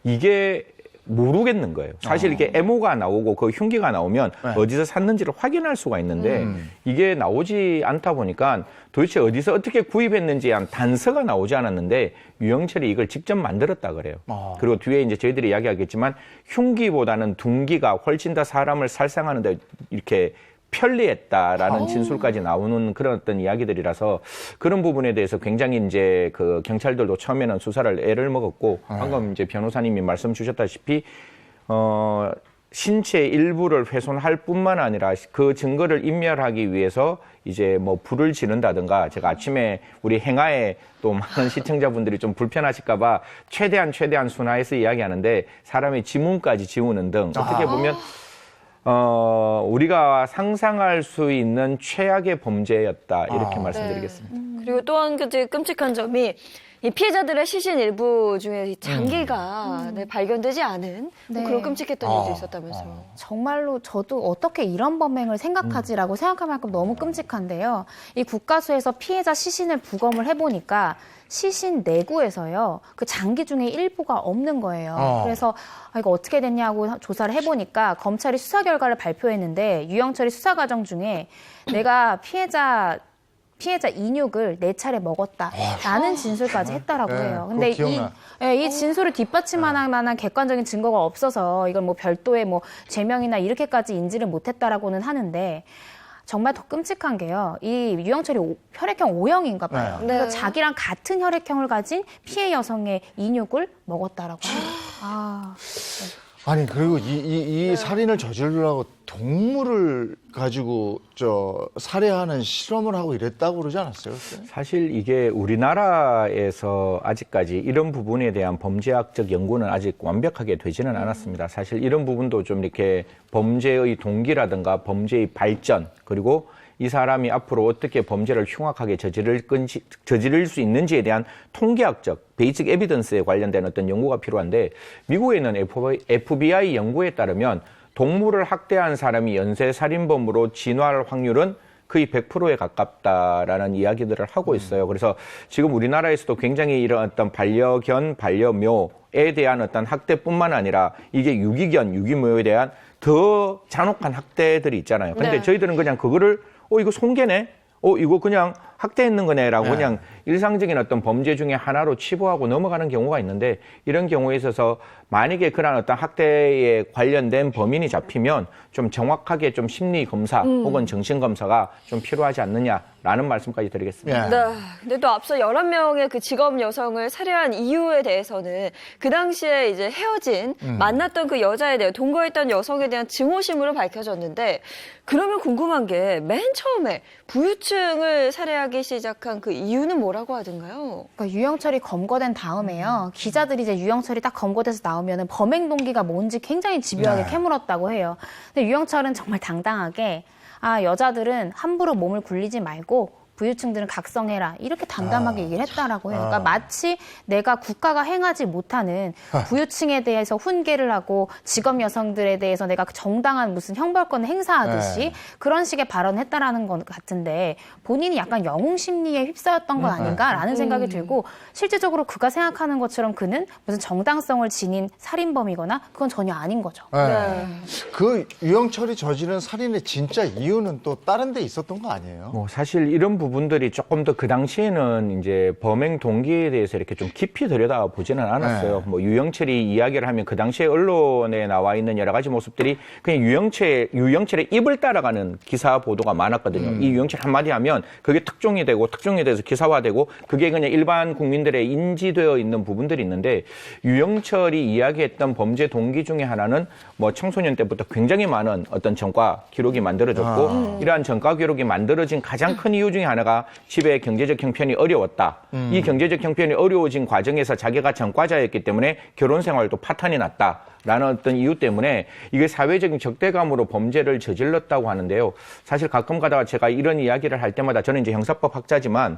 이게 모르겠는 거예요. 사실 이렇게 애모가 나오고 그 흉기가 나오면 어디서 샀는지를 확인할 수가 있는데 이게 나오지 않다 보니까 도대체 어디서 어떻게 구입했는지에 대한 단서가 나오지 않았는데 유영철이 이걸 직접 만들었다 그래요. 그리고 뒤에 이제 저희들이 이야기하겠지만 흉기보다는 둔기가 훨씬 더 사람을 살상하는 데 이렇게 편리했다라는 진술까지 나오는 그런 어떤 이야기들이라서 그런 부분에 대해서 굉장히 이제 그 경찰들도 처음에는 수사를 애를 먹었고 방금 이제 변호사님이 말씀 주셨다시피 신체 일부를 훼손할 뿐만 아니라 그 증거를 인멸하기 위해서 이제 뭐 불을 지른다든가 제가 아침에 우리 행하에 또 많은 시청자분들이 좀 불편하실까 봐 최대한 순화해서 이야기하는데 사람의 지문까지 지우는 등 어떻게 보면 우리가 상상할 수 있는 최악의 범죄였다 이렇게 말씀드리겠습니다. 그리고 또 한 가지 끔찍한 점이 이 피해자들의 시신 일부 중에 장기가 발견되지 않은 그런 끔찍했던 일도 있었다면서요. 정말로 저도 어떻게 이런 범행을 생각하지라고 생각할 만큼 너무 끔찍한데요. 이 국가수에서 피해자 시신을 부검을 해보니까 시신 내구에서요, 그 장기 중에 일부가 없는 거예요. 그래서 이거 어떻게 됐냐고 조사를 해보니까 검찰이 수사 결과를 발표했는데 유영철이 수사 과정 중에 내가 피해자 인육을 4차례 먹었다라는 진술까지 했다라고 해요. 근데 이 진술을 뒷받침할 만한 객관적인 증거가 없어서 이걸 뭐 별도의 뭐 죄명이나 이렇게까지 인지를 못했다라고는 하는데 정말 더 끔찍한 게요. 이 유영철이 혈액형 O형인가 봐요. 그래서 자기랑 같은 혈액형을 가진 피해 여성의 인육을 먹었다라고 합니다. 아니 그리고 이 살인을 저지르려고 동물을 가지고 살해하는 실험을 하고 이랬다고 그러지 않았어요? 그때? 사실 이게 우리나라에서 아직까지 이런 부분에 대한 범죄학적 연구는 아직 완벽하게 되지는 않았습니다. 사실 이런 부분도 좀 이렇게 범죄의 동기라든가 범죄의 발전 그리고 이 사람이 앞으로 어떻게 범죄를 흉악하게 저지를 수 있는지에 대한 통계학적, 베이직 에비던스에 관련된 어떤 연구가 필요한데 미국에 있는 FBI 연구에 따르면 동물을 학대한 사람이 연쇄살인범으로 진화할 확률은 거의 100%에 가깝다라는 이야기들을 하고 있어요. 그래서 지금 우리나라에서도 굉장히 이런 어떤 반려견, 반려묘에 대한 어떤 학대뿐만 아니라 이게 유기견, 유기묘에 대한 더 잔혹한 학대들이 있잖아요. 근데 저희들은 그냥 그거를 이거 송개네? 이거 그냥 학대했는 거네라고 그냥 일상적인 어떤 범죄 중에 하나로 치부하고 넘어가는 경우가 있는데 이런 경우에 있어서 만약에 그런 어떤 학대에 관련된 범인이 잡히면 좀 정확하게 좀 심리 검사 혹은 정신 검사가 좀 필요하지 않느냐라는 말씀까지 드리겠습니다. 네. 근데 또 앞서 11명의 그 직업 여성을 살해한 이유에 대해서는 그 당시에 이제 헤어진 만났던 그 여자에 대해 동거했던 여성에 대한 증오심으로 밝혀졌는데 그러면 궁금한 게 맨 처음에 부유층을 살해하기 시작한 그 이유는 뭐라고 하던가요? 그러니까 유영철이 검거된 다음에요. 기자들이 이제 유영철이 딱 검거돼서 나오면은 범행 동기가 뭔지 굉장히 집요하게 캐물었다고 해요. 근데 유영철은 정말 당당하게 여자들은 함부로 몸을 굴리지 말고 부유층들은 각성해라 이렇게 담담하게 얘기를 했다라고 해요. 그러니까 마치 내가 국가가 행하지 못하는 부유층에 대해서 훈계를 하고 직업 여성들에 대해서 내가 정당한 무슨 형벌권을 행사하듯이 그런 식의 발언을 했다라는 것 같은데 본인이 약간 영웅 심리에 휩싸였던 건 아닌가라는 생각이 들고 실질적으로 그가 생각하는 것처럼 그는 무슨 정당성을 지닌 살인범이거나 그건 전혀 아닌 거죠. 그 유영철이 저지른 살인의 진짜 이유는 또 다른 데 있었던 거 아니에요? 사실 이런 부분들이 조금 더 그 당시에는 이제 범행 동기에 대해서 이렇게 좀 깊이 들여다보지는 않았어요. 유영철이 이야기를 하면 그 당시에 언론에 나와 있는 여러 가지 모습들이 그냥 유영철의 입을 따라가는 기사 보도가 많았거든요. 이 유영철 한마디 하면 그게 특종이 돼서 기사화되고 그게 그냥 일반 국민들의 인지되어 있는 부분들이 있는데 유영철이 이야기했던 범죄 동기 중에 하나는 뭐 청소년 때부터 굉장히 많은 어떤 전과 기록이 만들어졌고 이러한 전과 기록이 만들어진 가장 큰 이유 중에 하나가 집에 경제적 형편이 어려웠다. 이 경제적 형편이 어려워진 과정에서 자기가 전과자였기 때문에 결혼 생활도 파탄이 났다라는 어떤 이유 때문에 이게 사회적인 적대감으로 범죄를 저질렀다고 하는데요. 사실 가끔 가다가 제가 이런 이야기를 할 때마다 저는 이제 형사법 학자지만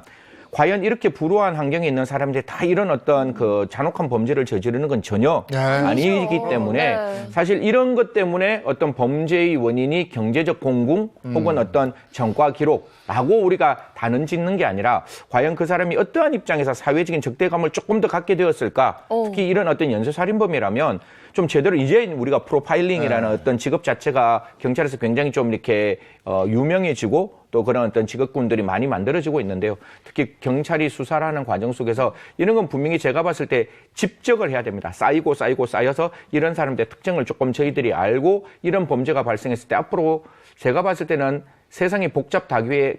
과연 이렇게 불우한 환경에 있는 사람들이 다 이런 어떤 그 잔혹한 범죄를 저지르는 건 전혀 아니기 때문에 사실 이런 것 때문에 어떤 범죄의 원인이 경제적 공궁 혹은 어떤 전과 기록라고 우리가 단언 짓는 게 아니라 과연 그 사람이 어떠한 입장에서 사회적인 적대감을 조금 더 갖게 되었을까? 특히 이런 어떤 연쇄살인범이라면 좀 제대로 이제 우리가 프로파일링이라는 어떤 직업 자체가 경찰에서 굉장히 좀 이렇게 유명해지고 또 그런 어떤 직업군들이 많이 만들어지고 있는데요. 특히 경찰이 수사를 하는 과정 속에서 이런 건 분명히 제가 봤을 때 집적을 해야 됩니다. 쌓여서 이런 사람들의 특징을 조금 저희들이 알고 이런 범죄가 발생했을 때 앞으로 제가 봤을 때는 세상이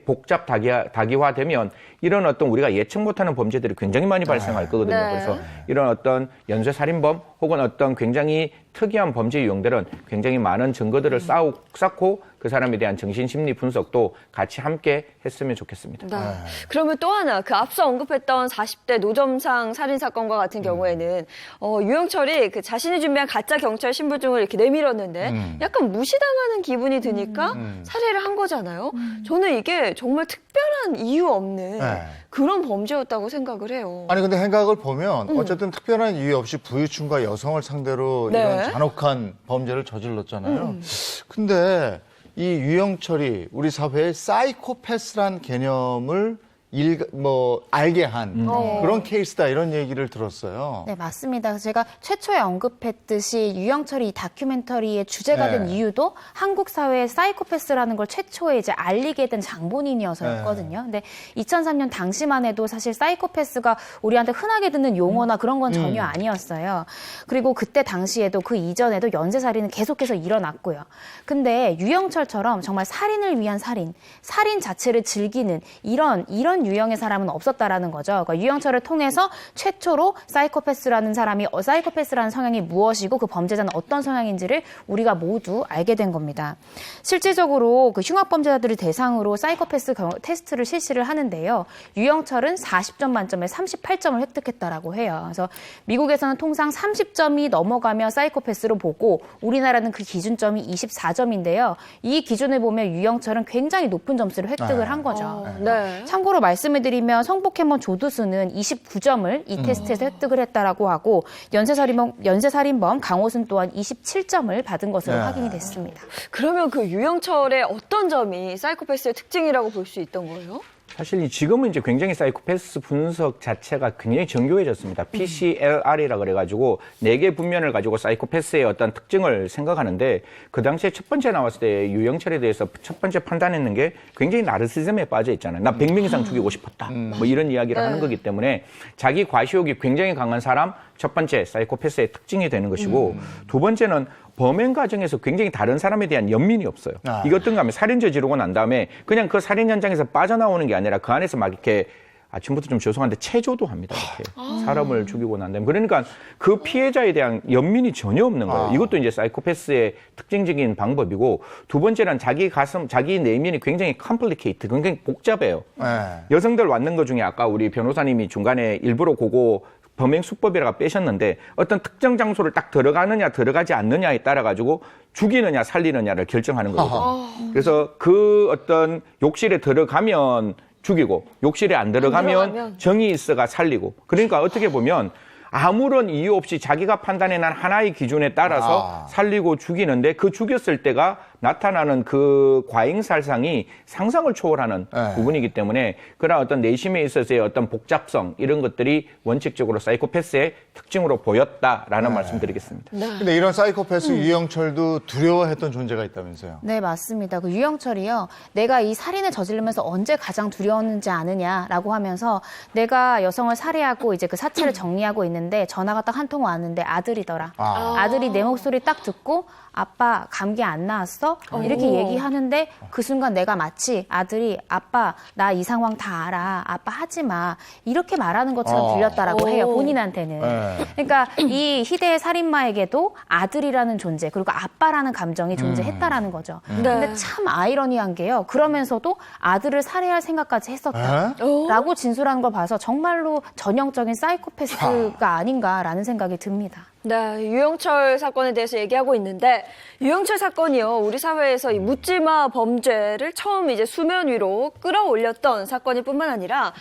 복잡다기화되면 이런 어떤 우리가 예측 못하는 범죄들이 굉장히 많이 발생할 거거든요. 그래서 이런 어떤 연쇄살인범 혹은 어떤 굉장히 특이한 범죄 유형들은 굉장히 많은 증거들을 쌓고 그 사람에 대한 정신심리 분석도 같이 함께 했으면 좋겠습니다. 그러면 또 하나 그 앞서 언급했던 40대 노점상 살인사건과 같은 경우에는 유영철이 그 자신이 준비한 가짜 경찰 신분증을 이렇게 내밀었는데 약간 무시당하는 기분이 드니까 살해를 한 거잖아요. 저는 이게 정말 특별한 이유 없는 그런 범죄였다고 생각을 해요. 아니 근데 행각을 보면 어쨌든 특별한 이유 없이 부유층과 여성을 상대로 이런 잔혹한 범죄를 저질렀잖아요. 근데 이 유영철이 우리 사회의 사이코패스란 개념을 알게 한 그런 케이스다 이런 얘기를 들었어요. 네, 맞습니다. 제가 최초에 언급했듯이 유영철이 이 다큐멘터리의 주제가 된 이유도 한국 사회의 사이코패스라는 걸 최초에 이제 알리게 된 장본인이어서였거든요. 근데 2003년 당시만 해도 사실 사이코패스가 우리한테 흔하게 듣는 용어나 그런 건 전혀 아니었어요. 그리고 그때 당시에도 그 이전에도 연쇄살인은 계속해서 일어났고요. 근데 유영철처럼 정말 살인을 위한 살인 자체를 즐기는 이런 유형의 사람은 없었다라는 거죠. 그러니까 유영철을 통해서 최초로 사이코패스라는 성향이 무엇이고 그 범죄자는 어떤 성향인지를 우리가 모두 알게 된 겁니다. 실질적으로 그 흉악범죄자들을 대상으로 사이코패스 테스트를 실시를 하는데요. 유영철은 40점 만점에 38점을 획득했다라고 해요. 그래서 미국에서는 통상 30점이 넘어가면 사이코패스로 보고 우리나라는 그 기준점이 24점인데요. 이 기준을 보면 유영철은 굉장히 높은 점수를 획득을 한 거죠. 참고로 말씀을 드리면 성폭행범 조두수는 29점을 이 테스트에서 획득을 했다라고 하고 연쇄살인범 강호순 또한 27점을 받은 것으로 확인이 됐습니다. 그러면 그 유영철의 어떤 점이 사이코패스의 특징이라고 볼 수 있던 거예요? 사실 지금은 이제 굉장히 사이코패스 분석 자체가 굉장히 정교해졌습니다. PCLR이라 그래가지고 4개 분면을 가지고 사이코패스의 어떤 특징을 생각하는데 그 당시에 첫 번째 나왔을 때 유영철에 대해서 첫 번째 판단했는 게 굉장히 나르시즘에 빠져 있잖아요. 나 100명 이상 죽이고 싶었다. 뭐 이런 이야기를 하는 거기 때문에 자기 과시욕이 굉장히 강한 사람 첫 번째 사이코패스의 특징이 되는 것이고 두 번째는 범행 과정에서 굉장히 다른 사람에 대한 연민이 없어요. 이게 어떤가 하면 살인 저지르고 난 다음에 그냥 그 살인 현장에서 빠져나오는 게 아니라 그 안에서 막 이렇게 아침부터 좀 죄송한데 체조도 합니다. 이렇게 사람을 죽이고 난 다음에 그러니까 그 피해자에 대한 연민이 전혀 없는 거예요. 이것도 이제 사이코패스의 특징적인 방법이고 두 번째는 자기 가슴, 자기 내면이 굉장히 컴플리케이트, 굉장히 복잡해요. 여성들 왔는 것 중에 아까 우리 변호사님이 중간에 일부러 그거 범행 수법이라고 빼셨는데 어떤 특정 장소를 딱 들어가느냐 들어가지 않느냐에 따라 가지고 죽이느냐 살리느냐를 결정하는 거거든요. 그래서 그 어떤 욕실에 들어가면 죽이고 욕실에 안 들어가면 정이 있어가 살리고 그러니까 어떻게 보면 아무런 이유 없이 자기가 판단해낸 하나의 기준에 따라서 살리고 죽이는데 그 죽였을 때가 나타나는 그 과잉살상이 상상을 초월하는 부분이기 때문에 그런 어떤 내심에 있어서의 어떤 복잡성 이런 것들이 원칙적으로 사이코패스의 특징으로 보였다라는 말씀드리겠습니다. 근데 이런 사이코패스 유영철도 두려워했던 존재가 있다면서요? 네, 맞습니다. 그 유영철이요. 내가 이 살인을 저지르면서 언제 가장 두려웠는지 아느냐라고 하면서 내가 여성을 살해하고 이제 그 사체를 정리하고 있는데 전화가 딱 한 통 왔는데 아들이더라. 아들이 내 목소리 딱 듣고 아빠 감기 안 나왔어? 이렇게 얘기하는데 그 순간 내가 마치 아들이 아빠 나 이 상황 다 알아. 아빠 하지 마. 이렇게 말하는 것처럼 들렸다라고 해요. 본인한테는. 그러니까 이 희대의 살인마에게도 아들이라는 존재 그리고 아빠라는 감정이 존재했다라는 거죠. 근데 참 아이러니한 게요. 그러면서도 아들을 살해할 생각까지 했었다라고 진술하는 걸 봐서 정말로 전형적인 사이코패스가 아닌가라는 생각이 듭니다. 네, 유영철 사건에 대해서 얘기하고 있는데 유영철 사건이요. 우리 사회에서 이 묻지마 범죄를 처음 이제 수면 위로 끌어올렸던 사건일 뿐만 아니라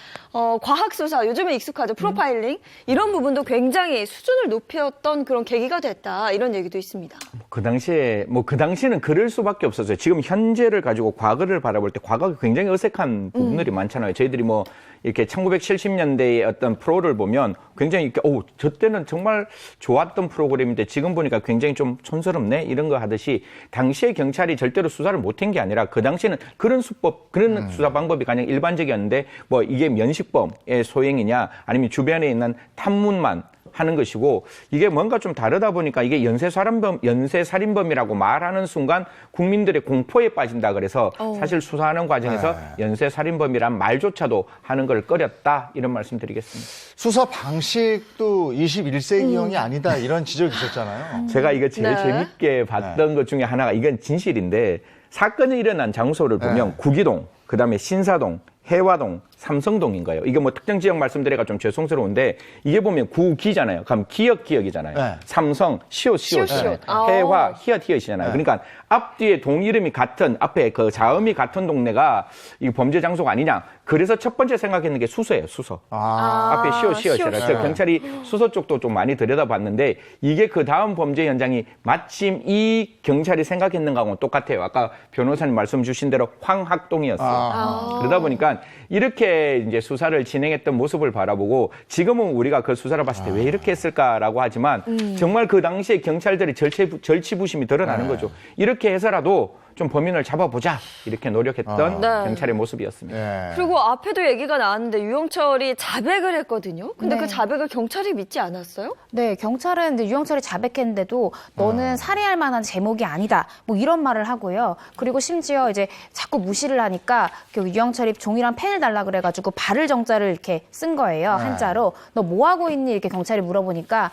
과학 수사, 요즘에 익숙하죠. 프로파일링 이런 부분도 굉장히 수준을 높였던 그런 계기가 됐다. 이런 얘기도 있습니다. 그 당시에는 그럴 수밖에 없었어요. 지금 현재를 가지고 과거를 바라볼 때 과거가 굉장히 어색한 부분들이 많잖아요. 저희들이 뭐 이렇게 1970년대의 어떤 프로를 보면 굉장히 이렇게 저 때는 정말 좋았던 프로그램인데 지금 보니까 굉장히 좀 촌스럽네 이런 거 하듯이 당시에 경찰이 절대로 수사를 못한 게 아니라 그 당시에는 그런 수법, 그런 수사 방법이 가장 일반적이었는데 뭐 이게 면식범의 소행이냐 아니면 주변에 있는 탐문만 하는 것이고 이게 뭔가 좀 다르다 보니까 이게 연쇄살인범이라고 말하는 순간 국민들의 공포에 빠진다 그래서 사실 수사하는 과정에서 연쇄살인범이란 말조차도 하는 걸 꺼렸다 이런 말씀드리겠습니다. 수사 방식도 21세기형이 아니다 이런 지적이 있었잖아요. 제가 이거 제일 재밌게 봤던 것 중에 하나가 이건 진실인데 사건이 일어난 장소를 보면 구기동, 그다음에 신사동, 해화동, 삼성동인 거예요. 이게 뭐 특정 지역 말씀드리기가 좀 죄송스러운데 이게 보면 구기잖아요. 그럼 기역이잖아요. 삼성, 시옷이잖아요. 해화, 히읗이잖아요. 그러니까 앞뒤에 동 이름이 같은 앞에 그 자음이 같은 동네가 이 범죄 장소가 아니냐. 그래서 첫 번째 생각했는 게 수서예요. 수서. 앞에 시옷이라. 그래서 경찰이 수서 쪽도 좀 많이 들여다봤는데 이게 그 다음 범죄 현장이 마침 이 경찰이 생각했는 거하고는 똑같아요. 아까 변호사님 말씀 주신 대로 황학동이었어요. 그러다 보니까 이렇게 이제 수사를 진행했던 모습을 바라보고 지금은 우리가 그 수사를 봤을 때 왜 이렇게 했을까라고 하지만 정말 그 당시에 경찰들이 절치부심이 드러나는 거죠. 이렇게 해서라도 좀 범인을 잡아보자 이렇게 노력했던 경찰의 모습이었습니다. 그리고 앞에도 얘기가 나왔는데 유영철이 자백을 했거든요. 근데 그 자백을 경찰이 믿지 않았어요? 네, 경찰은 이제 유영철이 자백했는데도 너는 살해할 만한 제목이 아니다. 뭐 이런 말을 하고요. 그리고 심지어 이제 자꾸 무시를 하니까 그 유영철이 종이랑 펜을 달라 그래가지고 발을 정자를 이렇게 쓴 거예요. 한자로. 너 뭐 하고 있니? 이렇게 경찰이 물어보니까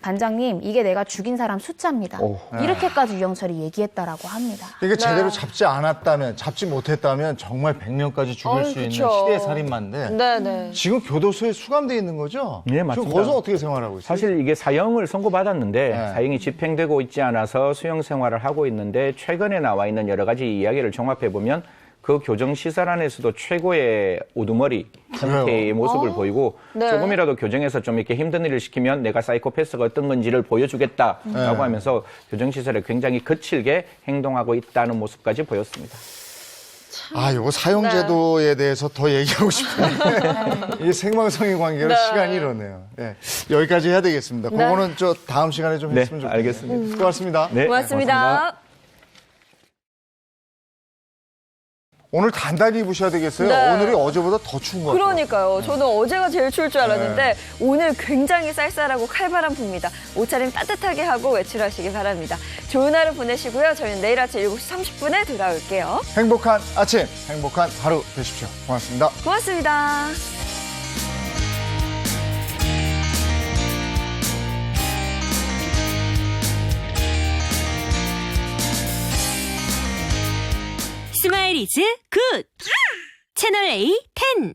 반장님 이게 내가 죽인 사람 숫자입니다. 이렇게까지 유영철이 얘기했다라고 합니다. 이게 제대로 잡지 않았다면, 잡지 못했다면 정말 100명까지 죽일 수 있는 시대의 살인마인데 지금 교도소에 수감돼 있는 거죠? 네, 맞습니다. 지금 거기서 어떻게 생활하고 있어요? 사실 이게 사형을 선고받았는데 사형이 집행되고 있지 않아서 수용 생활을 하고 있는데 최근에 나와 있는 여러 가지 이야기를 종합해 보면 그 교정시설 안에서도 최고의 우두머리 형태의 모습을 보이고 네. 조금이라도 교정에서 좀 이렇게 힘든 일을 시키면 내가 사이코패스가 어떤 건지를 보여주겠다라고 하면서 교정시설에 굉장히 거칠게 행동하고 있다는 모습까지 보였습니다. 요거 사용제도에 대해서 더 얘기하고 싶은데 이게 생방송의 관계로 시간이 이러네요. 네. 여기까지 해야 되겠습니다. 그거는 저 다음 시간에 좀 했으면 좋겠네요. 알겠습니다. 고맙습니다. 네, 고맙습니다. 오늘 단단히 입으셔야 되겠어요. 네. 오늘이 어제보다 더 추운 것 같아요. 그러니까요. 저는 어제가 제일 추울 줄 알았는데 오늘 굉장히 쌀쌀하고 칼바람 붑니다. 옷차림 따뜻하게 하고 외출하시기 바랍니다. 좋은 하루 보내시고요. 저희는 내일 아침 7시 30분에 돌아올게요. 행복한 아침, 행복한 하루 되십시오. 고맙습니다. 고맙습니다. 스마일 이즈 굿! 채널 A 10.